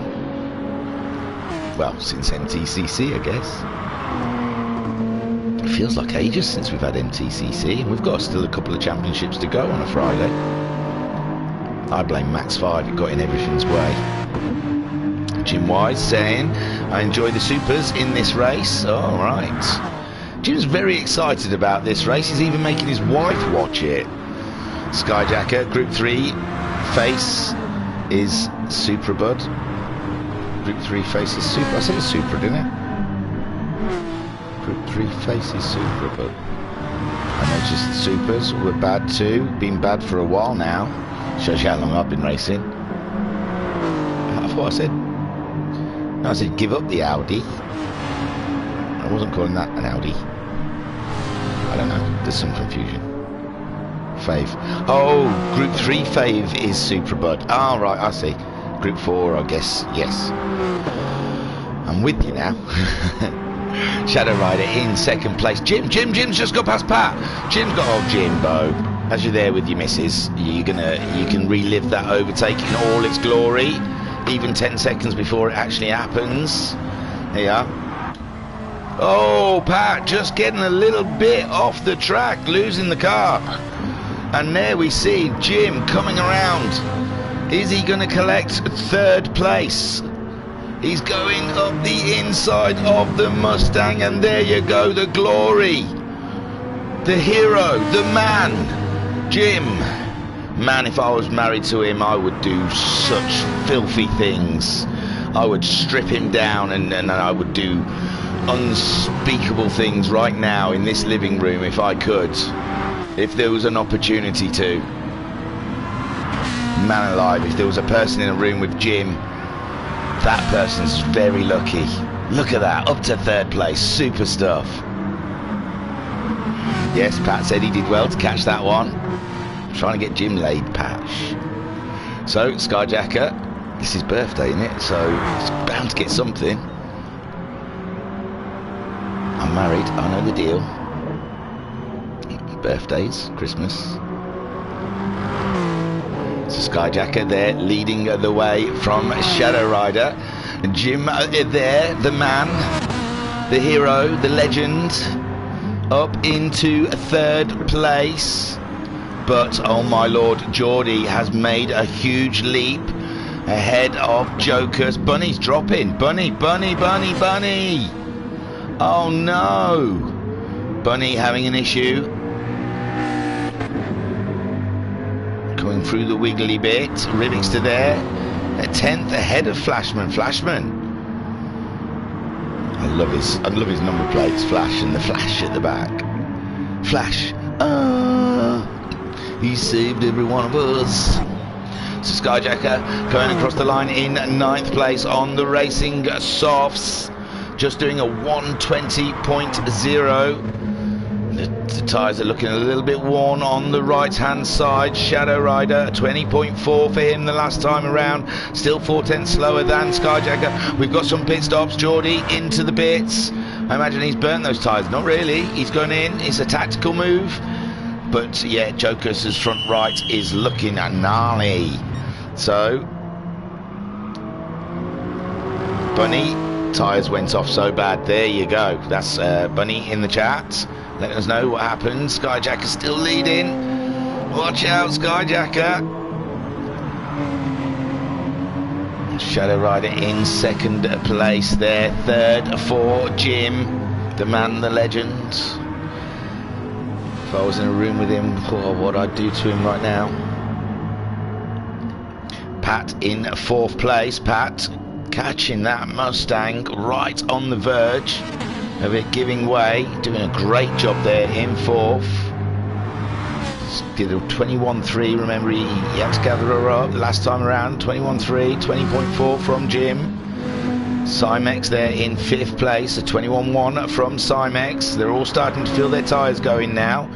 [SPEAKER 1] Well, since MTCC, I guess. It feels like ages since we've had MTCC, and we've got still a couple of championships to go on a Friday. I blame Max 5, it got in everything's way. Jim Wise saying, I enjoy the supers in this race. All right. Jim's very excited about this race. He's even making his wife watch it. Skyjacker, Group 3 face is Supra, bud. Group 3 face is Supra. I said it's Supra, didn't I? Group 3 face is Supra, bud. I noticed the supers were bad too. Been bad for a while now. Shows you how long I've been racing. I thought I said... I said give up the Audi. I wasn't calling that an Audi. I don't know. There's some confusion. Fave. Oh, Group 3 Fave is Supra, bud. Ah, right, I see. Group 4, I guess. Yes. I'm with you now. Shadow Rider in 2nd place. Jim's just got past Pat. Jim's got old Jimbo. As you're there with your missus, you can relive that overtake in all its glory. Even 10 seconds before it actually happens. There you are. Oh, Pat just getting a little bit off the track, losing the car. And there we see Jim coming around. Is he going to collect 3rd place? He's going up the inside of the Mustang, and there you go, the glory. The hero, the man, Jim. Man, if I was married to him, I would do such filthy things. I would strip him down and I would do unspeakable things right now in this living room if I could. If there was an opportunity to. Man alive, if there was a person in a room with Jim, that person's very lucky. Look at that, up to 3rd place, super stuff. Yes, Pat said he did well to catch that one. Trying to get Jim laid, Patch. So, Skyjacker, it's his birthday, isn't it? So, he's bound to get something. I'm married, I know the deal. Birthdays, Christmas. So, Skyjacker there, leading the way from Shadow Rider. Jim there, the man, the hero, the legend, up into 3rd place. But, oh my lord, Geordie has made a huge leap ahead of Jokers. Bunny's dropping. Bunny. Oh no. Bunny having an issue. Going through the wiggly bit. Rivingster there. At 10th ahead of Flashman. I love his number plates. Flash and the flash at the back. Flash. He saved every one of us. So Skyjacker going across the line in 9th place on the Racing Softs. Just doing a 120.0. The tyres are looking a little bit worn on the right-hand side. Shadow Rider, 20.4 for him the last time around. Still 4/10 slower than Skyjacker. We've got some pit stops. Geordie into the bits. I imagine he's burnt those tyres. Not really. He's gone in. It's a tactical move. But yeah, Jokers' front right is looking gnarly. So, Bunny, tyres went off so bad. There you go. That's Bunny in the chat. Letting us know what happened. Skyjacker still leading. Watch out, Skyjacker. Shadow Rider in 2nd place there. 3rd for Jim, the man, the legend. If I was in a room with him, what I'd do to him right now. Pat in 4th place. Pat catching that Mustang right on the verge of it giving way. Doing a great job there in 4th. Did a 21.3. Remember, he had to gather her up last time around. 21.3, 20.4 from Jim. Cymex there in 5th place, a 21.1 from Cymex. They're all starting to feel their tyres going now.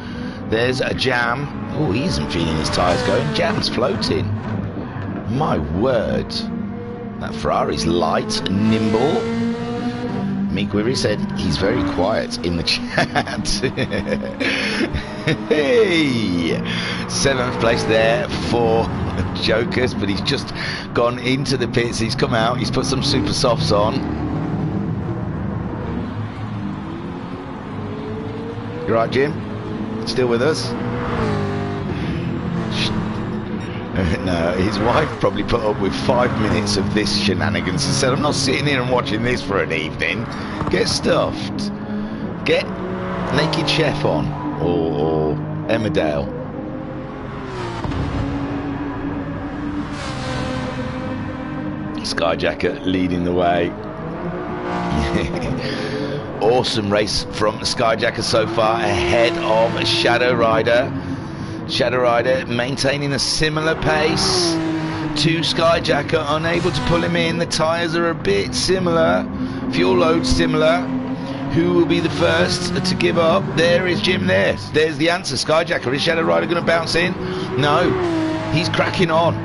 [SPEAKER 1] There's a Jam. Oh, he isn't feeling his tyres going. Jam's floating. My word. That Ferrari's light and nimble. Meek Wiry said he's very quiet in the chat. Hey! 7th place there for Jokers, but he's just gone into the pits. He's come out, he's put some super softs on. You right, Jim? Still with us? No, his wife probably put up with 5 minutes of this shenanigans and said, I'm not sitting here and watching this for an evening. Get stuffed. Get Naked Chef on, or Emmerdale. Skyjacker leading the way. Awesome race from Skyjacker so far, ahead of Shadow Rider. Shadow Rider maintaining a similar pace to Skyjacker, unable to pull him in. The tyres are a bit similar, fuel load similar. Who will be the first to give up? There is Jim there. There's the answer. Skyjacker. Is Shadow Rider going to bounce in? No. He's cracking on.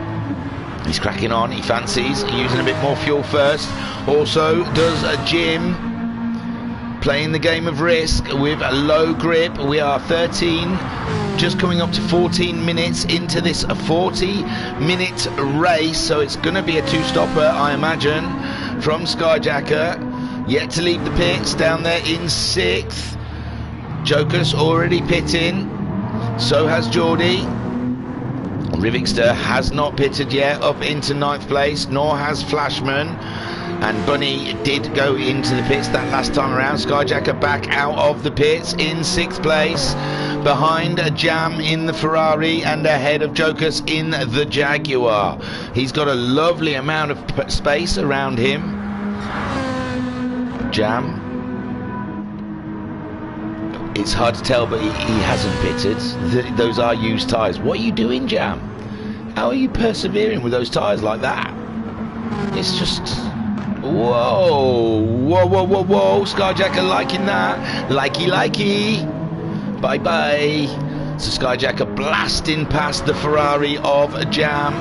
[SPEAKER 1] He's cracking on. He fancies using a bit more fuel first. Also does Jim, playing the game of risk with a low grip. We are 13, just coming up to 14 minutes into this 40-minute race, so it's going to be a two-stopper, I imagine, from Skyjacker. Yet to leave the pits, down there in 6th. Joker's already pitting, so has Geordie. Rivingster has not pitted yet, up into 9th place, nor has Flashman. And Bunny did go into the pits that last time around. Skyjacker back out of the pits in 6th place, behind Jam in the Ferrari and ahead of Jocus in the Jaguar. He's got a lovely amount of space around him. Jam, it's hard to tell, but he hasn't pitted. Those are used tyres. What are you doing, Jam? How are you persevering with those tyres like that? It's just... Whoa, whoa, whoa, whoa, whoa. Skyjacker liking that. Likey. Bye. So Skyjacker blasting past the Ferrari of Jam.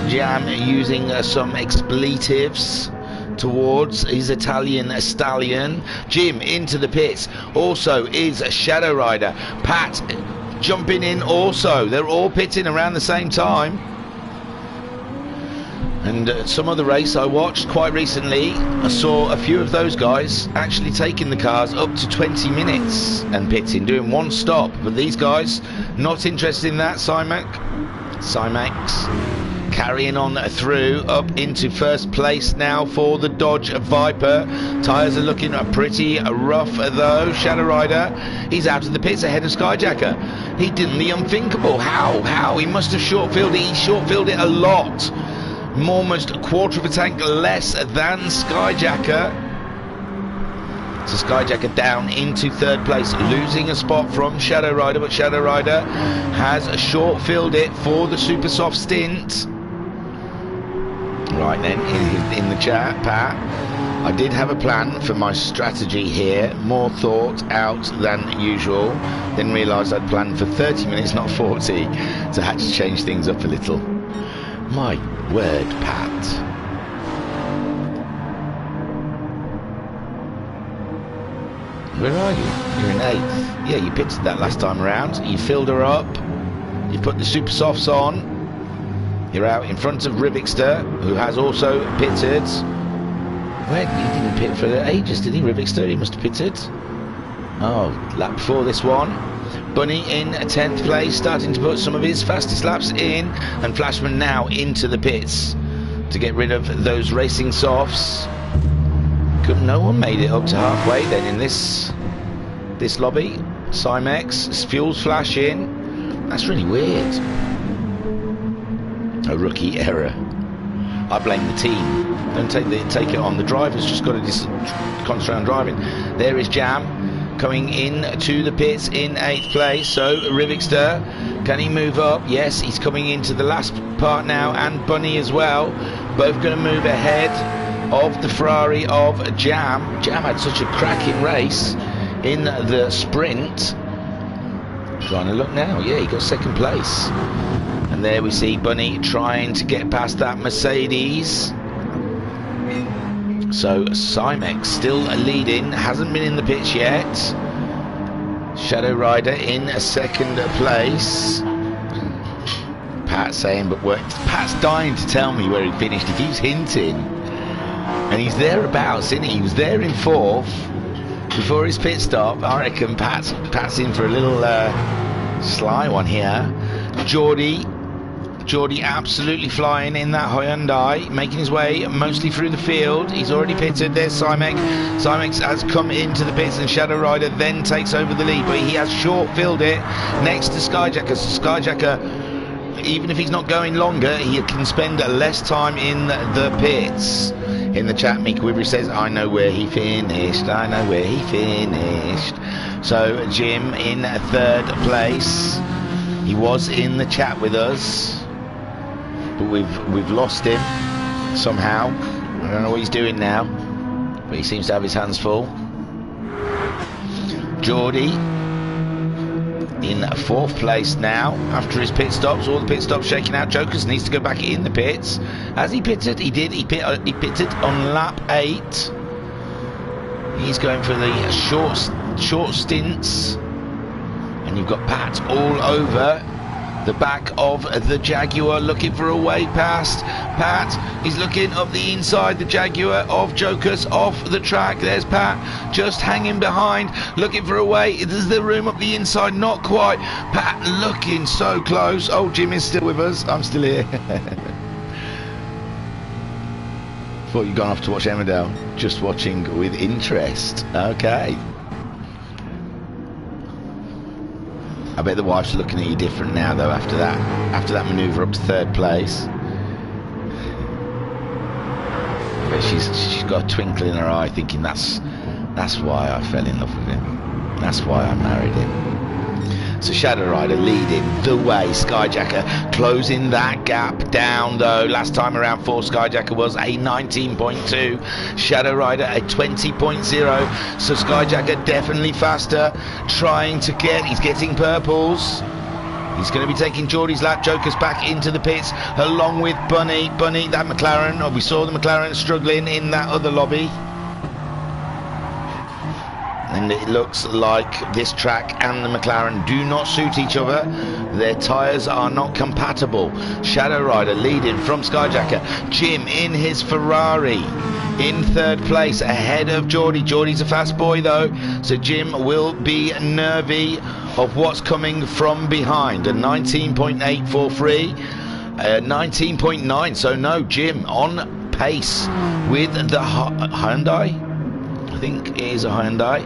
[SPEAKER 1] Jam using some expletives towards his Italian stallion. Jim into the pits. Also is Shadow Rider. Pat jumping in also. They're all pitting around the same time. And some other race I watched quite recently, I saw a few of those guys actually taking the cars up to 20 minutes and pitting, doing one stop. But these guys, not interested in that. Cymax carrying on through up into 1st place now for the Dodge Viper. Tyres are looking pretty rough though. Shadow Rider, he's out of the pits ahead of Skyjacker. He did the unthinkable. How? He must have short-filled it. He short-filled it a lot. Almost a quarter of a tank less than Skyjacker. So Skyjacker down into 3rd place, losing a spot from Shadow Rider, but Shadow Rider has short-filled it for the super soft stint. Right then, in the chat, Pat, I did have a plan for my strategy here, more thought out than usual, then realised I'd planned for 30 minutes, not 40, so I had to change things up a little. My word, Pat. Where are you? You're in 8th. Yeah, you pitted that last time around. You filled her up. You put the super softs on. You're out in front of Rivixter, who has also pitted. Where? He didn't pit for ages, did he? Rivixter, he must have pitted. Oh, lap before this one. Bunny in 10th place, starting to put some of his fastest laps in, and Flashman now into the pits to get rid of those racing softs. No one made it up to halfway then in this lobby. Cymex, fuel's flashing. That's really weird. A rookie error. I blame the team. Don't take it on. The driver's just got to concentrate on driving. There is Jam coming in to the pits in 8th place. So Rivixter, can he move up? Yes, he's coming into the last part now, and Bunny as well. Both going to move ahead of the Ferrari of Jam. Jam had such a cracking race in the sprint. Trying to look now. Yeah, he got 2nd place. And there we see Bunny trying to get past that Mercedes. So Cymex still leading, hasn't been in the pitch yet. Shadow Rider in 2nd place. Pat saying, but Pat's dying to tell me where he finished. He keeps hinting, and he's thereabouts, isn't he? He was there in 4th before his pit stop. I reckon Pat's in for a little sly one here. Geordie absolutely flying in that Hyundai, making his way mostly through the field. He's already pitted. There's Cymex. Cymex has come into the pits, and Shadow Rider then takes over the lead, but he has short-filled it next to Skyjacker. So Skyjacker, even if he's not going longer, he can spend less time in the pits. In the chat, Meek Wivery says, I know where he finished. I know where he finished. So Jim in 3rd place. He was in the chat with us, but we've lost him somehow. I don't know what he's doing now, but he seems to have his hands full. Geordie in 4th place now after his pit stops. All the pit stops shaking out. Jokers needs to go back in the pits. Has he pitted? He did. He pitted on lap 8. He's going for the short stints, and you've got Pat all over the back of the Jaguar, looking for a way past. Pat is looking up the inside, the Jaguar of Jokers off the track. There's Pat just hanging behind, looking for a way. Is there room up the inside? Not quite. Pat looking so close. Oh, Jim is still with us. I'm still here. thought you'd gone off to watch Emmerdale. Just watching with interest. Okay. I bet the wife's looking at you different now, though, after that manoeuvre up to third place. I bet she's got a twinkle in her eye, thinking that's why I fell in love with him. That's why I married him. So Shadow Rider leading the way. Skyjacker closing that gap down, though. Last time around for Skyjacker was a 19.2. Shadow Rider a 20.0. So Skyjacker definitely faster. Trying to he's getting purples. He's going to be taking Geordie's lap. Joker's back into the pits along with Bunny. Bunny, that McLaren. Oh, we saw the McLaren struggling in that other lobby. And it looks like this track and the McLaren do not suit each other. Their tyres are not compatible. Shadow Rider leading from Skyjacker. Jim in his Ferrari in third place ahead of Geordie. Geordie's a fast boy though, so Jim will be nervy of what's coming from behind. A 19.843, 19.9, so no, Jim on pace with the Hyundai. I think it is a Hyundai.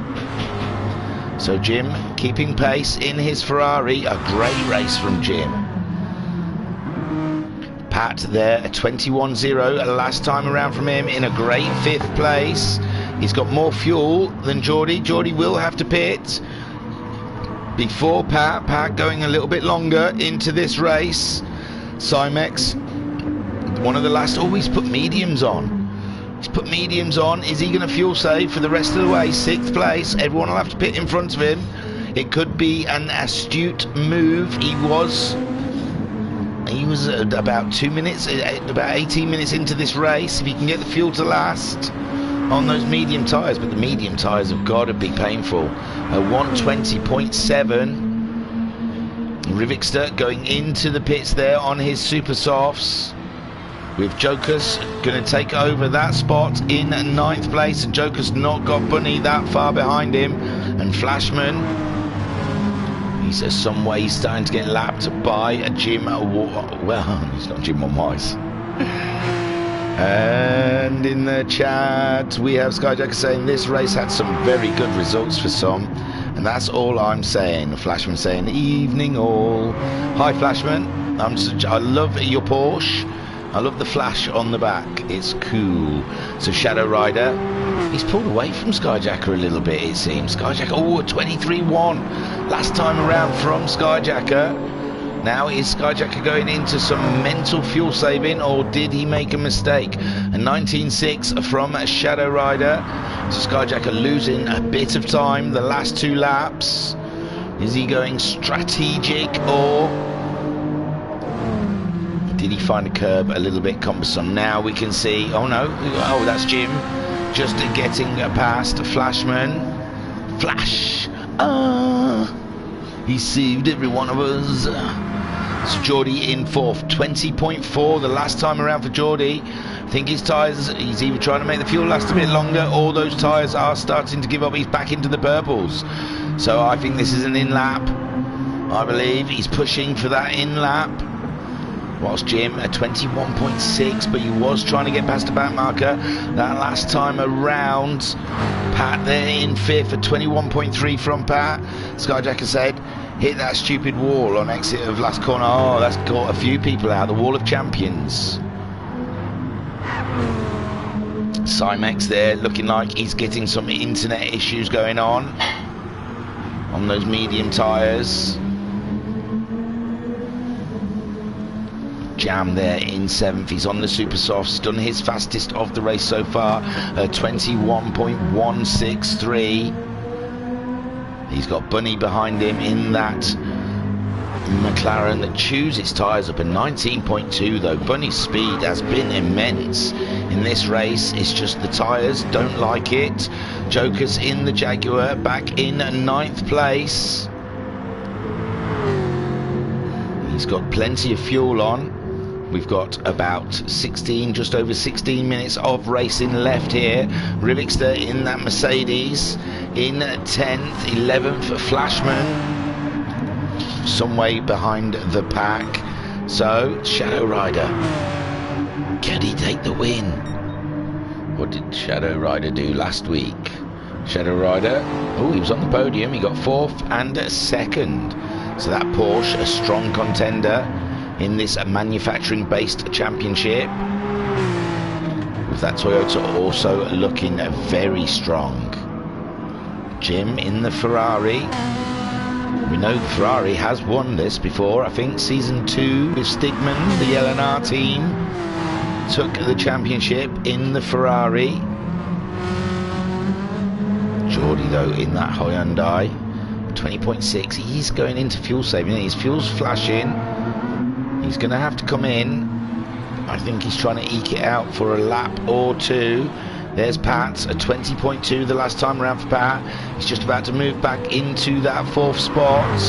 [SPEAKER 1] So Jim keeping pace in his Ferrari. A great race from Jim. Pat there, a 21.0 last time around from him, in a great 5th place. He's got more fuel than Geordie. Geordie will have to pit before Pat. Pat going a little bit longer into this race. Cymex, one of the last. Oh, he's put mediums on. He's put mediums on. Is he going to fuel save for the rest of the way? 6th place. Everyone will have to pit in front of him. It could be an astute move. He was about 2 minutes, about 18 minutes into this race. If he can get the fuel to last on those medium tyres, but the medium tyres have got to be painful. A 120.7. Rivixter going into the pits there on his super softs, with Joker's going to take over that spot in 9th place, and Joker's not got Bunny that far behind him. And Flashman, he says some way he's starting to get lapped by Jim. Well, he's not Jim on Wise. And in the chat we have Skyjacker saying this race had some very good results for some, and that's all I'm saying. Flashman saying evening all. Hi Flashman, I love your Porsche. I love the flash on the back, it's cool. So Shadow Rider, he's pulled away from Skyjacker a little bit, it seems. Skyjacker, oh, a 23.1 last time around from Skyjacker. Now is Skyjacker going into some mental fuel saving, or did he make a mistake? A 19.6 from Shadow Rider. So Skyjacker losing a bit of time the last 2 laps. Is he going strategic, or did he find a curb a little bit cumbersome? Now we can see, oh no, oh that's Jim, just getting past Flashman. Flash, he saved every one of us. So Geordie in 4th, 20.4 the last time around for Geordie. I think his tyres, he's either trying to make the fuel last a bit longer, or those tyres are starting to give up. He's back into the purples. So I think this is an in-lap. I believe he's pushing for that in-lap. Whilst Jim a 21.6, but he was trying to get past the back marker that last time around. Pat there in 5th at 21.3 from Pat. Skyjacker said, hit that stupid wall on exit of last corner. Oh, that's got a few people out. The wall of champions. Cymex there looking like he's getting some internet issues going on those medium tyres. Jam there in 7th. He's on the super softs, done his fastest of the race so far, 21.163. He's got Bunny behind him in that McLaren that chews its tyres up. A 19.2 though. Bunny's speed has been immense in this race. It's just the tyres don't like it. Joker's in the Jaguar, back in 9th place. He's got plenty of fuel on. We've got about 16, just over 16 minutes of racing left here. Rivixter in that Mercedes in 10th, 11th Flashman, some way behind the pack. So Shadow Rider, can he take the win? What did Shadow Rider do last week? Shadow Rider, oh, he was on the podium. He got 4th and 2nd. So that Porsche, a strong contender in this manufacturing-based championship. With that Toyota also looking very strong. Jim in the Ferrari. We know the Ferrari has won this before. I think season 2 with Stigman, the LNR team, took the championship in the Ferrari. Geordie though in that Hyundai, 20.6. He's going into fuel saving. His fuel's flashing. He's going to have to come in. I think he's trying to eke it out for a lap or two. There's Pat, a 20.2 the last time around for Pat. He's just about to move back into that 4th spot.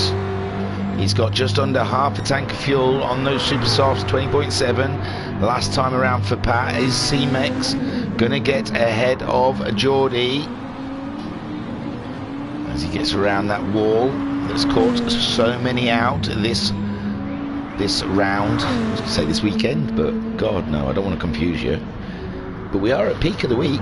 [SPEAKER 1] He's got just under half a tank of fuel on those super softs, 20.7. Last time around for Pat is C-Mex. Gonna get ahead of Geordie as he gets around that wall that's caught so many out this round. I was gonna say this weekend, but God no, I don't want to confuse you. But we are at peak of the week.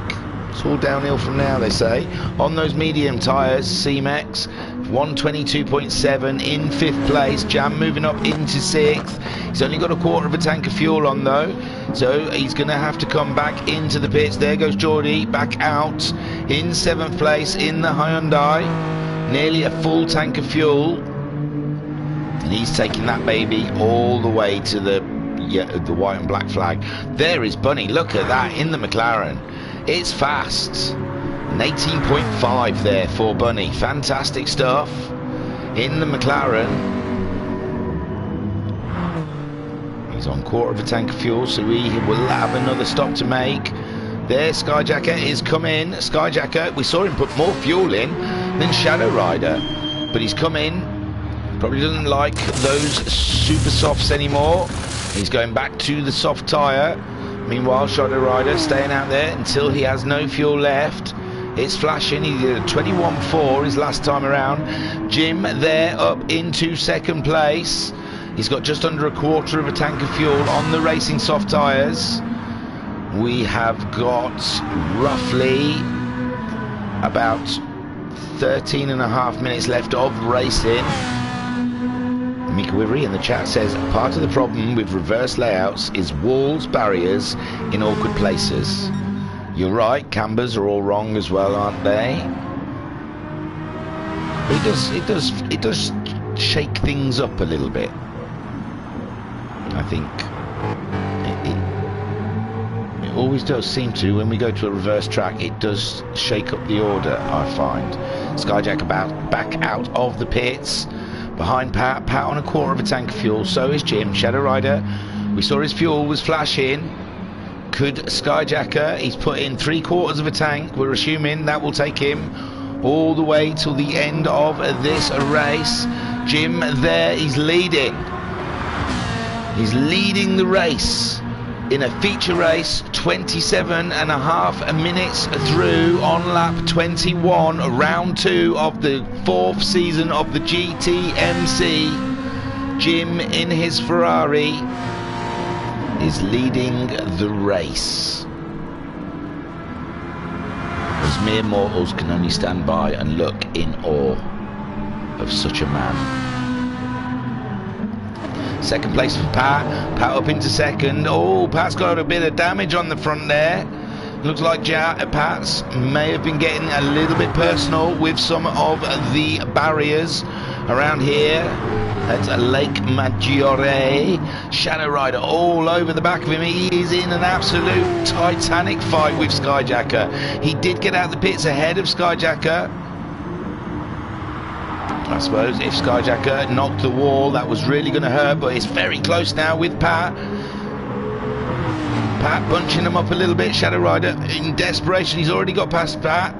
[SPEAKER 1] It's all downhill from now, they say. On those medium tyres, C-Mex, 122.7 in 5th place. Jam moving up into 6th. He's only got a quarter of a tank of fuel on though, so he's going to have to come back into the pits. There goes Geordie, back out in 7th place in the Hyundai. Nearly a full tank of fuel. And he's taking that baby all the way to the white and black flag. There is Bunny, look at that in the McLaren. It's fast. An 18.5 there for Bunny. Fantastic stuff in the McLaren. He's on quarter of a tank of fuel, so we will have another stop to make. There, Skyjacker is coming. Skyjacker, we saw him put more fuel in than Shadow Rider, but he's come in. Probably doesn't like those super softs anymore. He's going back to the soft tyre. Meanwhile, Shadow Rider staying out there until he has no fuel left. It's flashing. He did a 21.4 his last time around. Jim there up into 2nd place. He's got just under a quarter of a tank of fuel on the racing soft tyres. We have got roughly about 13.5 minutes left of racing. Mika Wivery in the chat says, part of the problem with reverse layouts is walls, barriers in awkward places. You're right, cambers are all wrong as well, aren't they? But it does shake things up a little bit. I think it always does seem to. When we go to a reverse track, it does shake up the order, I find. Skyjack back out of the pits. Behind Pat on a quarter of a tank of fuel. So is Jim. Shadow Rider, we saw his fuel was flashing. Could Skyjacker, he's put in 3/4 of a tank. We're assuming that will take him all the way till the end of this race. Jim there, he's leading. He's leading the race in a feature race, 27.5 minutes through on lap 21, round 2 of the 4th season of the GTMC. Jim in his Ferrari is leading the race. As mere mortals can only stand by and look in awe of such a man. 2nd place for Pat. Pat up into 2nd. Oh, Pat's got a bit of damage on the front there. Looks like Pat's may have been getting a little bit personal with some of the barriers around here at Lake Maggiore. Shadow Rider all over the back of him. He is in an absolute titanic fight with Skyjacker. He did get out the pits ahead of Skyjacker. I suppose if Skyjacker knocked the wall, that was really going to hurt, but it's very close now with Pat. Pat bunching him up a little bit. Shadow Rider in desperation. He's already got past Pat,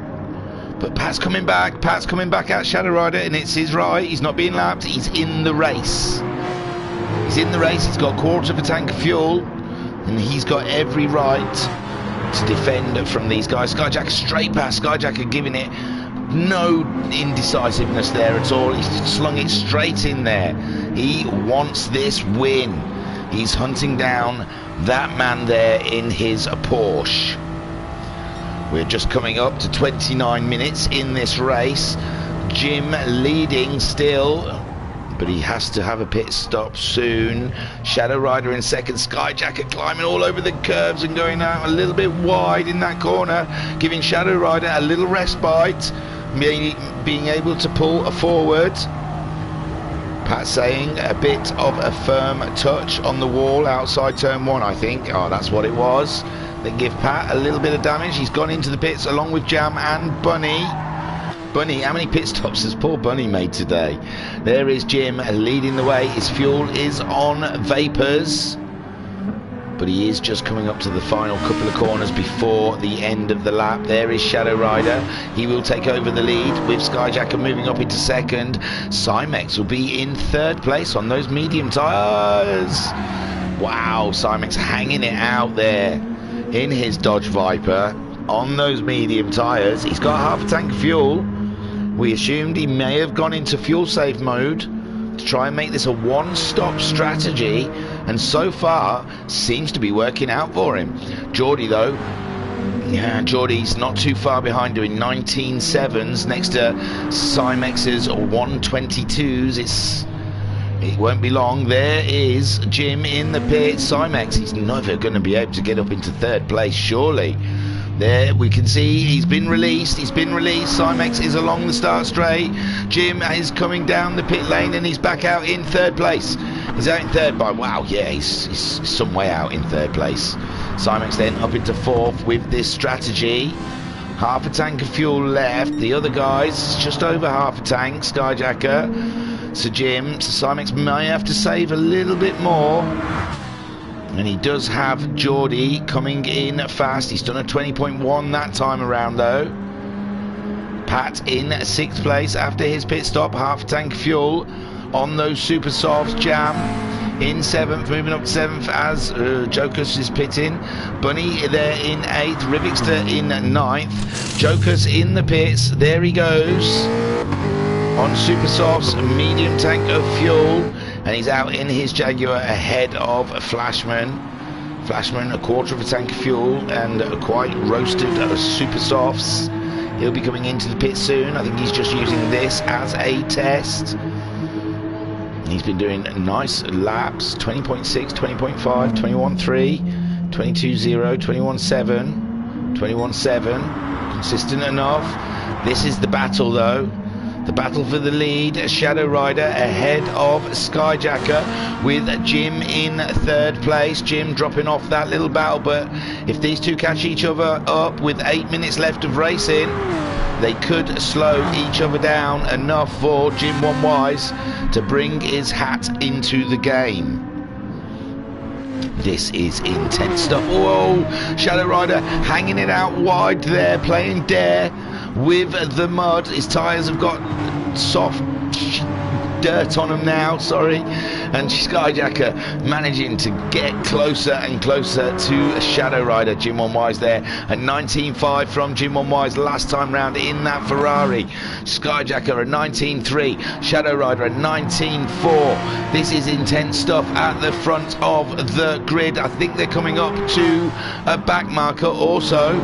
[SPEAKER 1] but Pat's coming back. Pat's coming back at Shadow Rider, and it's his right. He's not being lapped. He's in the race. He's in the race. He's got a quarter of a tank of fuel, and he's got every right to defend from these guys. Skyjacker straight past. Skyjacker giving it no indecisiveness there at all. He's slung it straight in there. He wants this win. He's hunting down that man there in his Porsche. We're just coming up to 29 minutes in this race. Jim leading still, but he has to have a pit stop soon. Shadow Rider in second. Skyjacker climbing all over the curves and going out a little bit wide in that corner, giving Shadow Rider a little respite, being able to pull forward. Pat saying a bit of a firm touch on the wall outside turn 1, I think. Oh, that's what it was. They give Pat a little bit of damage. He's gone into the pits along with Jam and Bunny. Bunny, how many pit stops has poor Bunny made today? There is Jim leading the way. His fuel is on vapors, but he is just coming up to the final couple of corners before the end of the lap. There is Shadow Rider. He will take over the lead with Skyjacker moving up into second. Cymex will be in third place on those medium tyres. Wow, Cymex hanging it out there in his Dodge Viper on those medium tyres. He's got half a tank of fuel. We assumed he may have gone into fuel save mode to try and make this a one-stop strategy, and so far seems to be working out for him. Geordie though, yeah, Geordie's not too far behind, doing 19.7s next to Cymex's 122s. It won't be long. There is Jim in the pit. Cymex, he's never going to be able to get up into third place, surely. There we can see he's been released. Cymex is along the start straight. Jim is coming down the pit lane and he's back out in third place. He's out in third by, wow, yeah, he's some way out in third place. Cymex then up into fourth with this strategy. Half a tank of fuel left. The other guys just over half a tank. Skyjacker. So Cymex may have to save a little bit more. And he does have Geordie coming in fast. He's done a 20.1 that time around though. Pat in 6th place after his pit stop. Half a tank of fuel on those super softs. Jam in 7th, moving up to 7th as Jokus is pitting. Bunny there in 8th. Rivixter in 9th. Jokus in the pits. There he goes. On super softs, medium tank of fuel. And he's out in his Jaguar ahead of Flashman. Flashman, a quarter of a tank of fuel and quite roasted super softs. He'll be coming into the pit soon. I think he's just using this as a test. He's been doing nice laps. 20.6, 20.5, 21.3, 22.0, 21.7, 21.7. Consistent enough. This is the battle though. The battle for the lead. Shadow Rider ahead of Skyjacker with Jim in 3rd place. Jim dropping off that little battle, but if these two catch each other up with 8 minutes left of racing, they could slow each other down enough for Jim One Wise to bring his hat into the game. This is intense stuff. Whoa, Shadow Rider hanging it out wide there, playing dare with the mud. His tyres have got soft dirt on them now, and Skyjacker managing to get closer and closer to Shadow Rider. Jim One Wise there at 19.5 from Jim One Wise last time round in that Ferrari. Skyjacker at 19.3, Shadow Rider at 19.4. This is intense stuff at the front of the grid. I think they're coming up to a back marker also.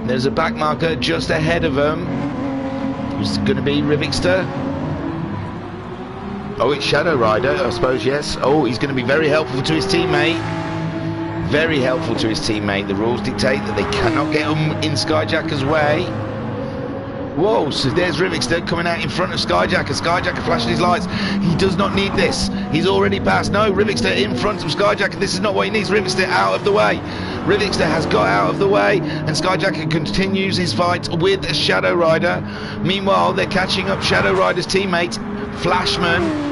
[SPEAKER 1] There's a back marker just ahead of them. Who's going to be Rivixter? Oh, it's Shadow Rider, I suppose, yes. Oh, he's going to be very helpful to his teammate. Very helpful to his teammate. The rules dictate that they cannot get him in Skyjacker's way. Whoa, so there's Rivixter coming out in front of Skyjacker. Skyjacker flashing his lights. He does not need this. He's already passed. No, Rivixter in front of Skyjacker. This is not what he needs. Rivixter out of the way. Rivixter has got out of the way, and Skyjacker continues his fight with Shadow Rider. Meanwhile, they're catching up Shadow Rider's teammate, Flashman.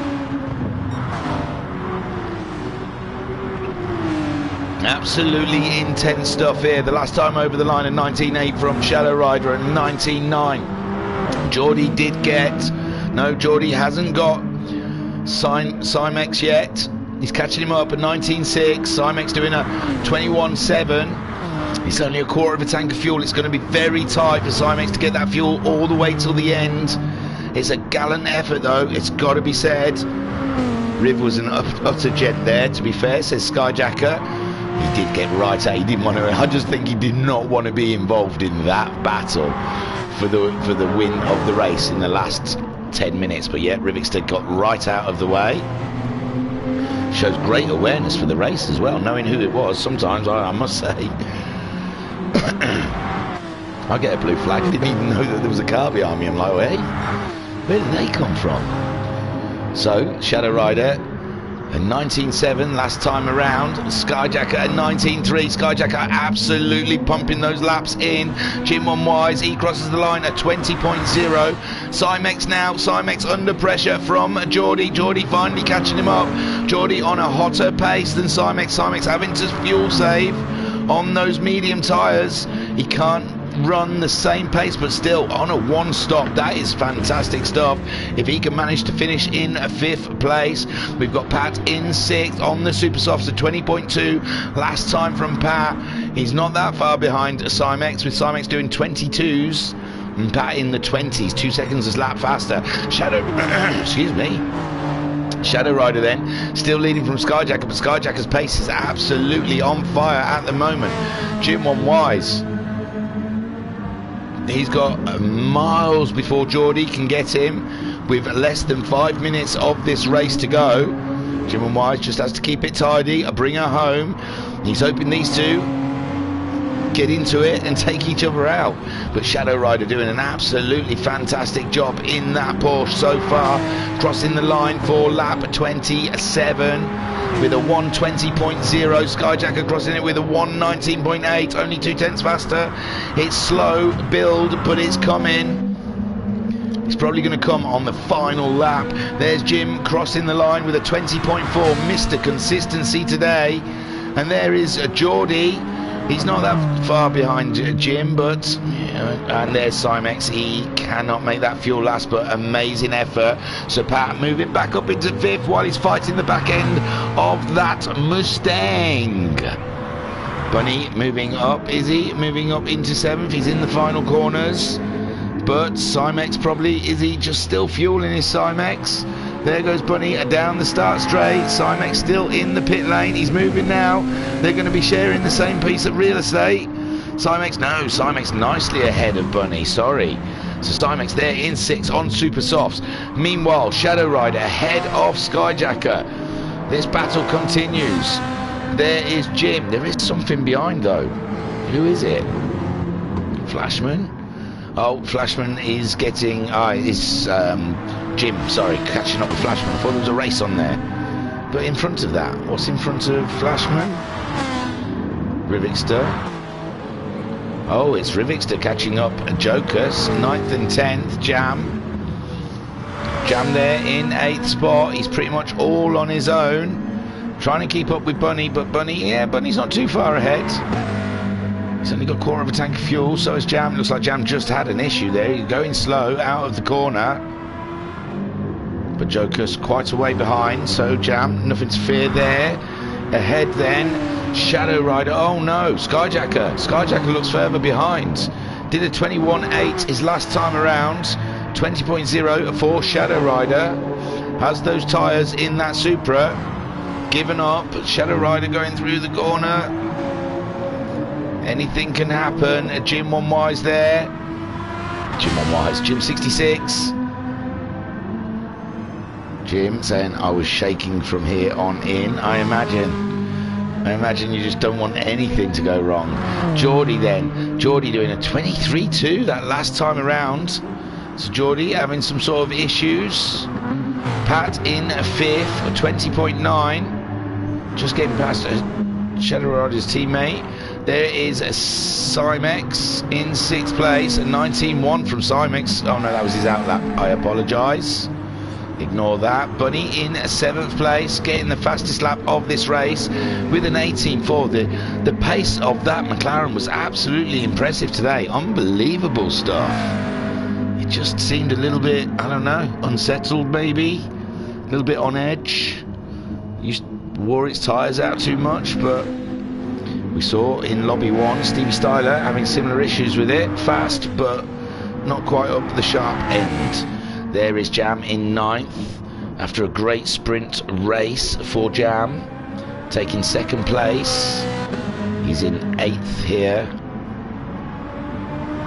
[SPEAKER 1] Absolutely intense stuff here. The last time over the line at 19.8 from Shadow Rider at 19.9. Geordie did get... No, Geordie hasn't got Cymex yet. He's catching him up at 19.6. Cymex doing a 21.7. It's only a quarter of a tank of fuel. It's going to be very tight for Cymex to get that fuel all the way till the end. It's a gallant effort though, it's got to be said. Riv was an utter gent there, to be fair, says Skyjacker. He did get right out. He didn't want to. I just think he did not want to be involved in that battle for the win of the race in the last 10 minutes. But yeah, Rivixter got right out of the way. Shows great awareness for the race as well, knowing who it was. Sometimes I must say, I get a blue flag. I didn't even know that there was a car behind me. I'm like, hey, where did they come from? So Shadow Rider at 19.7 last time around. Skyjacker at 19.3. Skyjacker absolutely pumping those laps in. Jim on Wise, he crosses the line at 20.0. Cymex now. Cymex under pressure from Geordie. Geordie finally catching him up. Geordie on a hotter pace than Cymex. Cymex having to fuel save on those medium tyres. He can't run the same pace, but still on a one stop. That is fantastic stuff. If he can manage to finish in 5th place. We've got Pat in 6th on the super softs at 20.2 last time from Pat. He's not that far behind Cymex, with Cymex doing 22s and Pat in the 20s, 2 seconds a lap faster. Shadow excuse me, Shadow Rider then still leading from Skyjacker, but Skyjacker's pace is absolutely on fire at the moment. Jim on Wise, he's got miles before Geordie can get him, with less than 5 minutes of this race to go. Jim and Wise just has to keep it tidy, bring her home. He's hoping these two get into it and take each other out. But Shadow Rider doing an absolutely fantastic job in that Porsche so far, crossing the line for lap 27 with a 120.0. Skyjacker crossing it with a 119.8, only 2/10 faster. It's slow build, but it's coming. It's probably going to come on the final lap. There's Jim crossing the line with a 20.4. Mr. Consistency today. And there is Geordie. He's not that far behind Jim, but and there's Cymex. He cannot make that fuel last, but amazing effort. So Pat moving back up into 5th while he's fighting the back end of that Mustang. Bunny moving up, is he? Moving up into 7th. He's in the final corners. But Cymex probably, is he just still fueling his Cymex? There goes Bunny down the start straight. Cymex still in the pit lane. He's moving now. They're going to be sharing the same piece of real estate. Cymex, no, Cymex nicely ahead of Bunny, sorry. So Cymex there in 6th on super softs. Meanwhile, Shadow Rider ahead of Skyjacker. This battle continues. There is Jim. There is something behind though. Who is it? Flashman? Oh, Flashman is getting... Jim, sorry, catching up with Flashman. I thought there was a race on there. But in front of that, what's in front of Flashman? Rivixter. Oh, it's Rivixter catching up Jokers. 9th and 10th, Jam. Jam there in 8th spot. He's pretty much all on his own. Trying to keep up with Bunny, but Bunny's not too far ahead. He's only got a quarter of a tank of fuel, so is Jam. Looks like Jam just had an issue there. He's going slow out of the corner. But Joker's quite a way behind, so Jam, nothing to fear there. Ahead then, Shadow Rider. Oh no, Skyjacker. Skyjacker looks further behind. Did a 21.8 his last time around. 20.0 for Shadow Rider. Has those tyres in that Supra. Given up. Shadow Rider going through the corner. Anything can happen. Jim on Wise there. Jim on Wise. Jim 66. Jim saying I was shaking from here on in. I imagine you just don't want anything to go wrong. Geordie then. Geordie doing a 23.2 that last time around. So Geordie having some sort of issues. Pat in 5th, 20.9. Just getting past Shadow Rider's teammate. There is a Cymex in 6th place, a 19.1 from Cymex. Oh no, that was his outlap. I apologise. Ignore that. Bunny in 7th place, getting the fastest lap of this race with an 18.4. The pace of that McLaren was absolutely impressive today. Unbelievable stuff. It just seemed a little bit, I don't know, unsettled maybe. A little bit on edge. Wore its tyres out too much, but we saw in Lobby 1 Stevie Styler having similar issues with it. Fast, but not quite up the sharp end. There is Jam in 9th after a great sprint race for Jam, taking 2nd place. He's in 8th here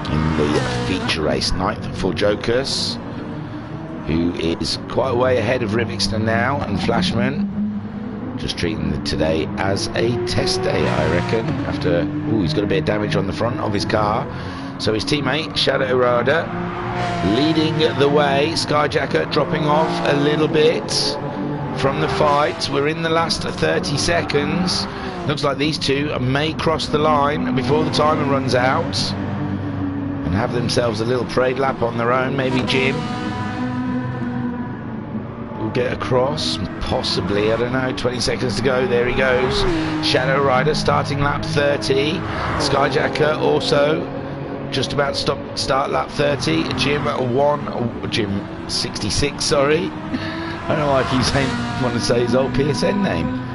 [SPEAKER 1] in the feature race. 9th for Jokers, who is quite a way ahead of Rivixton now, and Flashman. Just treating today as a test day, I reckon. After, he's got a bit of damage on the front of his car. So his teammate, Shadow Rider, leading the way. Skyjacker dropping off a little bit from the fight. We're in the last 30 seconds. Looks like these two may cross the line before the timer runs out and have themselves a little parade lap on their own. Maybe Jim will get across, possibly, I don't know. 20 seconds to go. There he goes. Shadow Rider starting lap 30. Skyjacker also just about to start lap 30. Jim 66, sorry. I don't know why I keep want to say his old PSN name.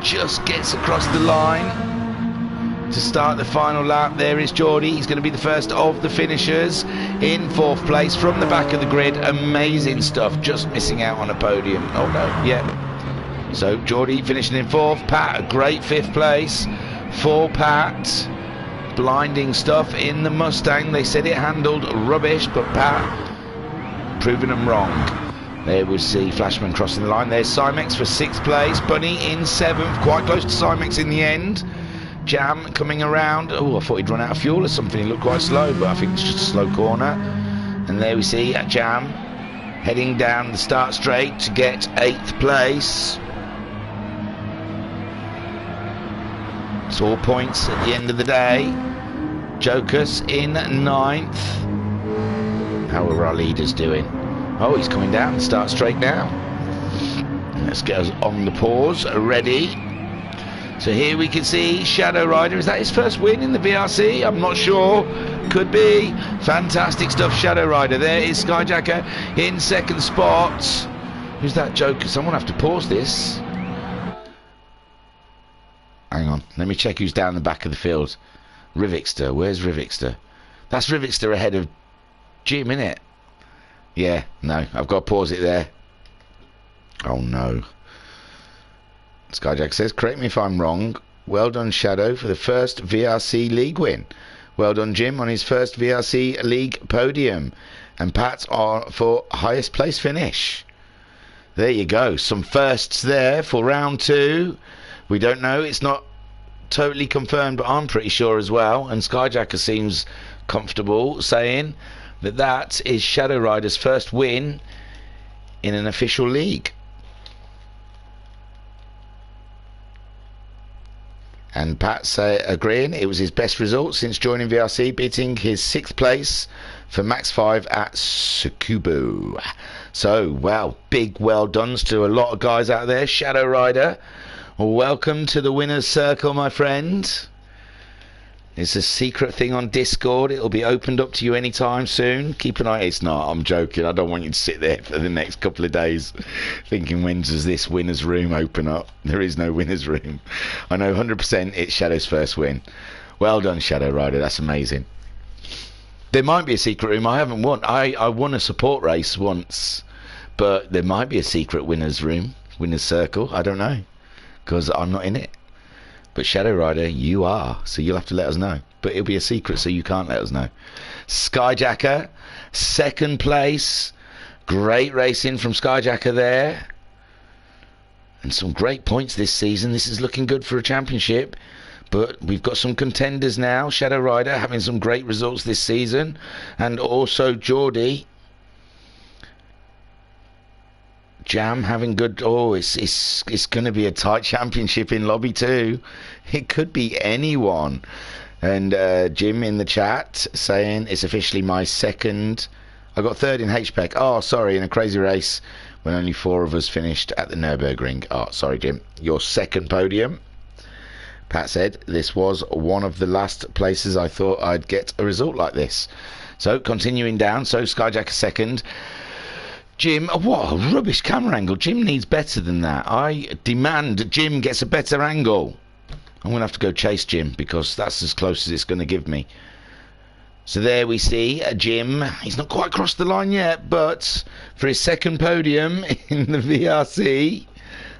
[SPEAKER 1] Just gets across the line to start the final lap. There is Geordie. He's going to be the first of the finishers in 4th place from the back of the grid. Amazing stuff. Just missing out on a podium. Oh no, yeah. So Geordie finishing in 4th. Pat, a great 5th place for Pat. Blinding stuff in the Mustang. They said it handled rubbish, but Pat proving them wrong. There we see Flashman crossing the line. There's Cymex for 6th place. Bunny in 7th, quite close to Cymex in the end. Jam coming around. Oh, I thought he'd run out of fuel or something. He looked quite slow, but I think it's just a slow corner. And there we see Jam heading down the start straight to get 8th place. It's all points at the end of the day. Jokers in 9th. How are our leaders doing? Oh, he's coming down the start straight now. Let's get us on the pause. Ready. So here we can see Shadow Rider. Is that his first win in the VRC? I'm not sure. Could be. Fantastic stuff, Shadow Rider. There is Skyjacker in 2nd spot. Who's that Joker? Someone have to pause this. Hang on. Let me check who's down the back of the field. Rivixter. Where's Rivixter? That's Rivixter ahead of Jim, innit? Yeah, no. I've got to pause it there. Oh, no. Skyjack says, correct me if I'm wrong. Well done, Shadow, for the first VRC League win. Well done, Jim, on his first VRC League podium. And Pat for highest place finish. There you go. Some firsts there for round 2. We don't know. It's not totally confirmed, but I'm pretty sure as well. And Skyjacker seems comfortable saying that that is Shadow Rider's first win in an official league. And Pat agreeing it was his best result since joining VRC, beating his 6th place for Max 5 at Sukubu. So, wow, big well dones to a lot of guys out there. Shadow Rider, welcome to the winner's circle, my friend. It's a secret thing on Discord. It'll be opened up to you anytime soon. Keep an eye. It's not. I'm joking. I don't want you to sit there for the next couple of days thinking, when does this winner's room open up? There is no winner's room. I know 100% it's Shadow's first win. Well done, Shadow Rider. That's amazing. There might be a secret room. I haven't won. I won a support race once, but there might be a secret winner's room, winner's circle. I don't know, because I'm not in it. But Shadow Rider, you are, so you'll have to let us know. But it'll be a secret, so you can't let us know. Skyjacker, 2nd place. Great racing from Skyjacker there. And some great points this season. This is looking good for a championship. But we've got some contenders now. Shadow Rider having some great results this season. And also Geordie. Jam having good. Oh, it's going to be a tight championship in lobby 2. It could be anyone. And Jim in the chat saying it's officially my 2nd. I got 3rd in HPEC. Oh, sorry, in a crazy race when only 4 of us finished at the Nürburgring. Oh, sorry, Jim. Your 2nd podium. Pat said this was one of the last places I thought I'd get a result like this. So continuing down. So Skyjacker 2nd. Jim, what a rubbish camera angle. Jim needs better than that. I demand Jim gets a better angle. I'm going to have to go chase Jim, because that's as close as it's going to give me. So there we see Jim. He's not quite crossed the line yet, but for his 2nd podium in the VRC,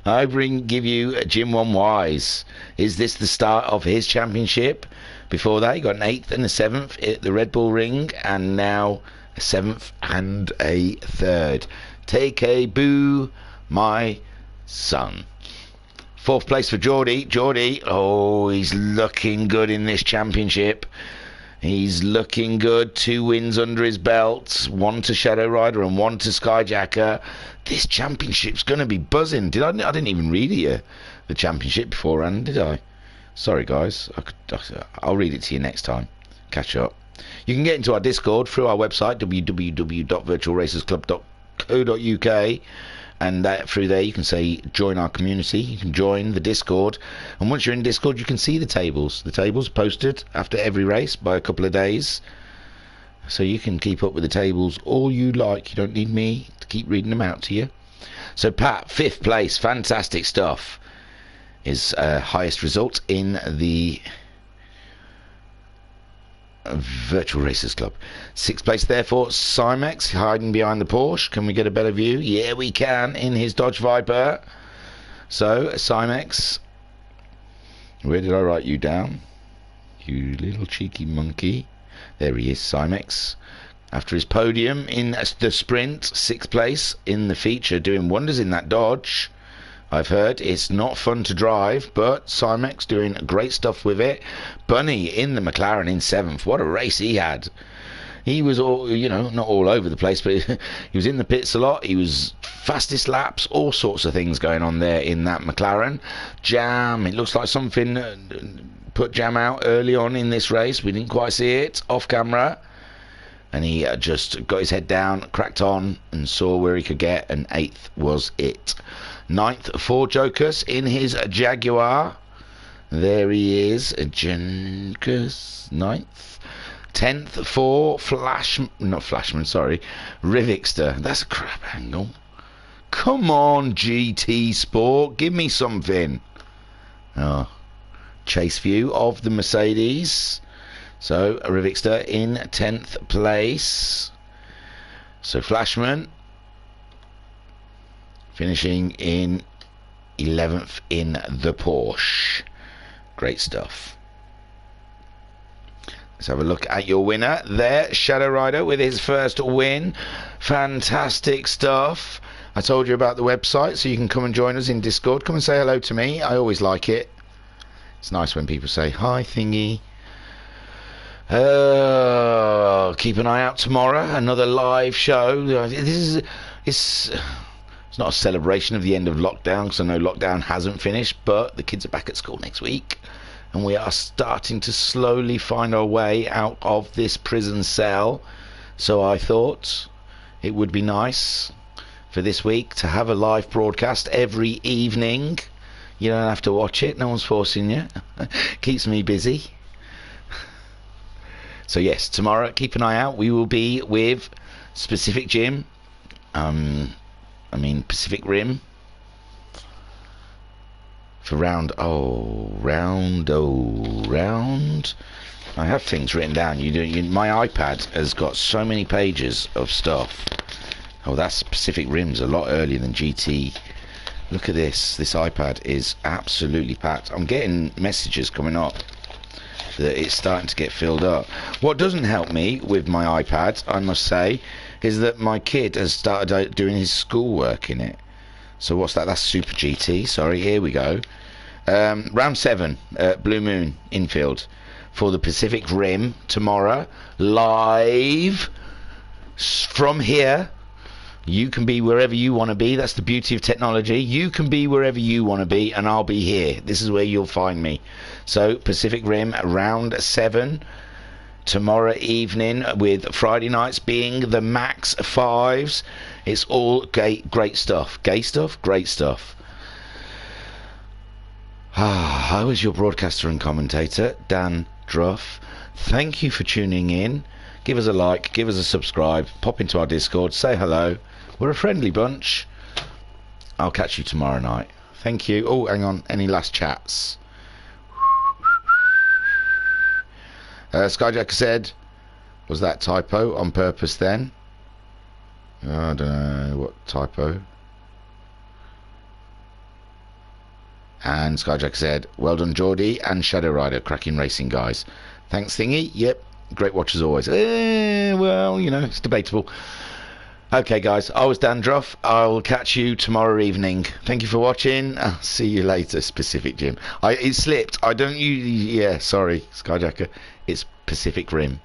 [SPEAKER 1] give you Jim One Wise. Is this the start of his championship? Before that, he got an 8th and a 7th at the Red Bull Ring, and now a 7th and a 3rd. Take a boo, my son. 4th place for Geordie. Geordie, oh, he's looking good in this championship. He's looking good. 2 wins under his belt. 1 to Shadow Rider and 1 to Skyjacker. This championship's going to be buzzing. I didn't even read it, the championship beforehand, did I? Sorry, guys. I'll read it to you next time. Catch up. You can get into our Discord through our website, www.virtualracersclub.co.uk. And through there you can say join our community. You can join the Discord, and once you're in Discord you can see the tables. The tables posted after every race by a couple of days, so you can keep up with the tables all you like. You don't need me to keep reading them out to you. So Pat, 5th place, fantastic stuff. His highest result in the Virtual Racers Club. 6th place there for Cymex, hiding behind the Porsche. Can we get a better view? Yeah, we can, in his Dodge Viper. So Cymex, where did I write you down? You little cheeky monkey. There he is, Cymex. After his podium in the sprint, 6th place in the feature, doing wonders in that Dodge. I've heard it's not fun to drive, but Cymex doing great stuff with it. Bunny in the McLaren in 7th. What a race he had. He was all, not all over the place, but he was in the pits a lot. He was fastest laps, all sorts of things going on there in that McLaren. Jam, it looks like something put Jam out early on in this race. We didn't quite see it off camera. And he just got his head down, cracked on, and saw where he could get, and 8th was it. 9th for Jokers in his Jaguar. There he is, Jokers, 9th. 10th for Rivixter. That's a crap angle. Come on, GTSport, give me something. Oh, chase view of the Mercedes. So Rivixter in 10th place. So Flashman finishing in 11th in the Porsche. Great stuff. Let's have a look at your winner there. Shadow Rider with his first win. Fantastic stuff. I told you about the website, so you can come and join us in Discord. Come and say hello to me. I always like it. It's nice when people say, hi thingy. Keep an eye out tomorrow. Another live show. It's not a celebration of the end of lockdown, because I know lockdown hasn't finished, but the kids are back at school next week, and we are starting to slowly find our way out of this prison cell. So I thought it would be nice for this week to have a live broadcast every evening. You don't have to watch it, no one's forcing you. Keeps me busy. So yes, tomorrow keep an eye out. We will be with Specific Gym, Pacific Rim, for round. I have things written down. My iPad has got so many pages of stuff. Oh, that's Pacific Rim's a lot earlier than GT. Look at this. This iPad is absolutely packed. I'm getting messages coming up that it's starting to get filled up. What doesn't help me with my iPad, I must say, is that my kid has started doing his schoolwork in it. So what's that? That's Super GT. Sorry, here we go. Round 7 at Blue Moon infield for the Pacific Rim tomorrow, live from here. You can be wherever you want to be. That's the beauty of technology. You can be wherever you want to be, and I'll be here. This is where you'll find me. So Pacific Rim round 7 tomorrow evening, with Friday nights being the max 5s. It's all great stuff. Gay stuff, great stuff. I was your broadcaster and commentator, Dan Druff. Thank you for tuning in. Give us a like, give us a subscribe, pop into our Discord, say hello. We're a friendly bunch. I'll catch you tomorrow night. Thank you. Oh, hang on. Any last chats? Skyjacker said, was that typo on purpose then? I don't know what typo. And Skyjacker said, well done Geordie and Shadow Rider, cracking racing guys. Thanks Thingy, yep, great watch as always. Well, you know, it's debatable. Okay guys, I was Dandruff. I'll catch you tomorrow evening. Thank you for watching. I'll see you later. Specific Jim. It slipped. I don't use... Yeah, sorry, Skyjacker. It's Pacific Rim.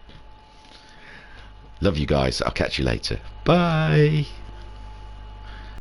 [SPEAKER 1] Love you guys. I'll catch you later. Bye.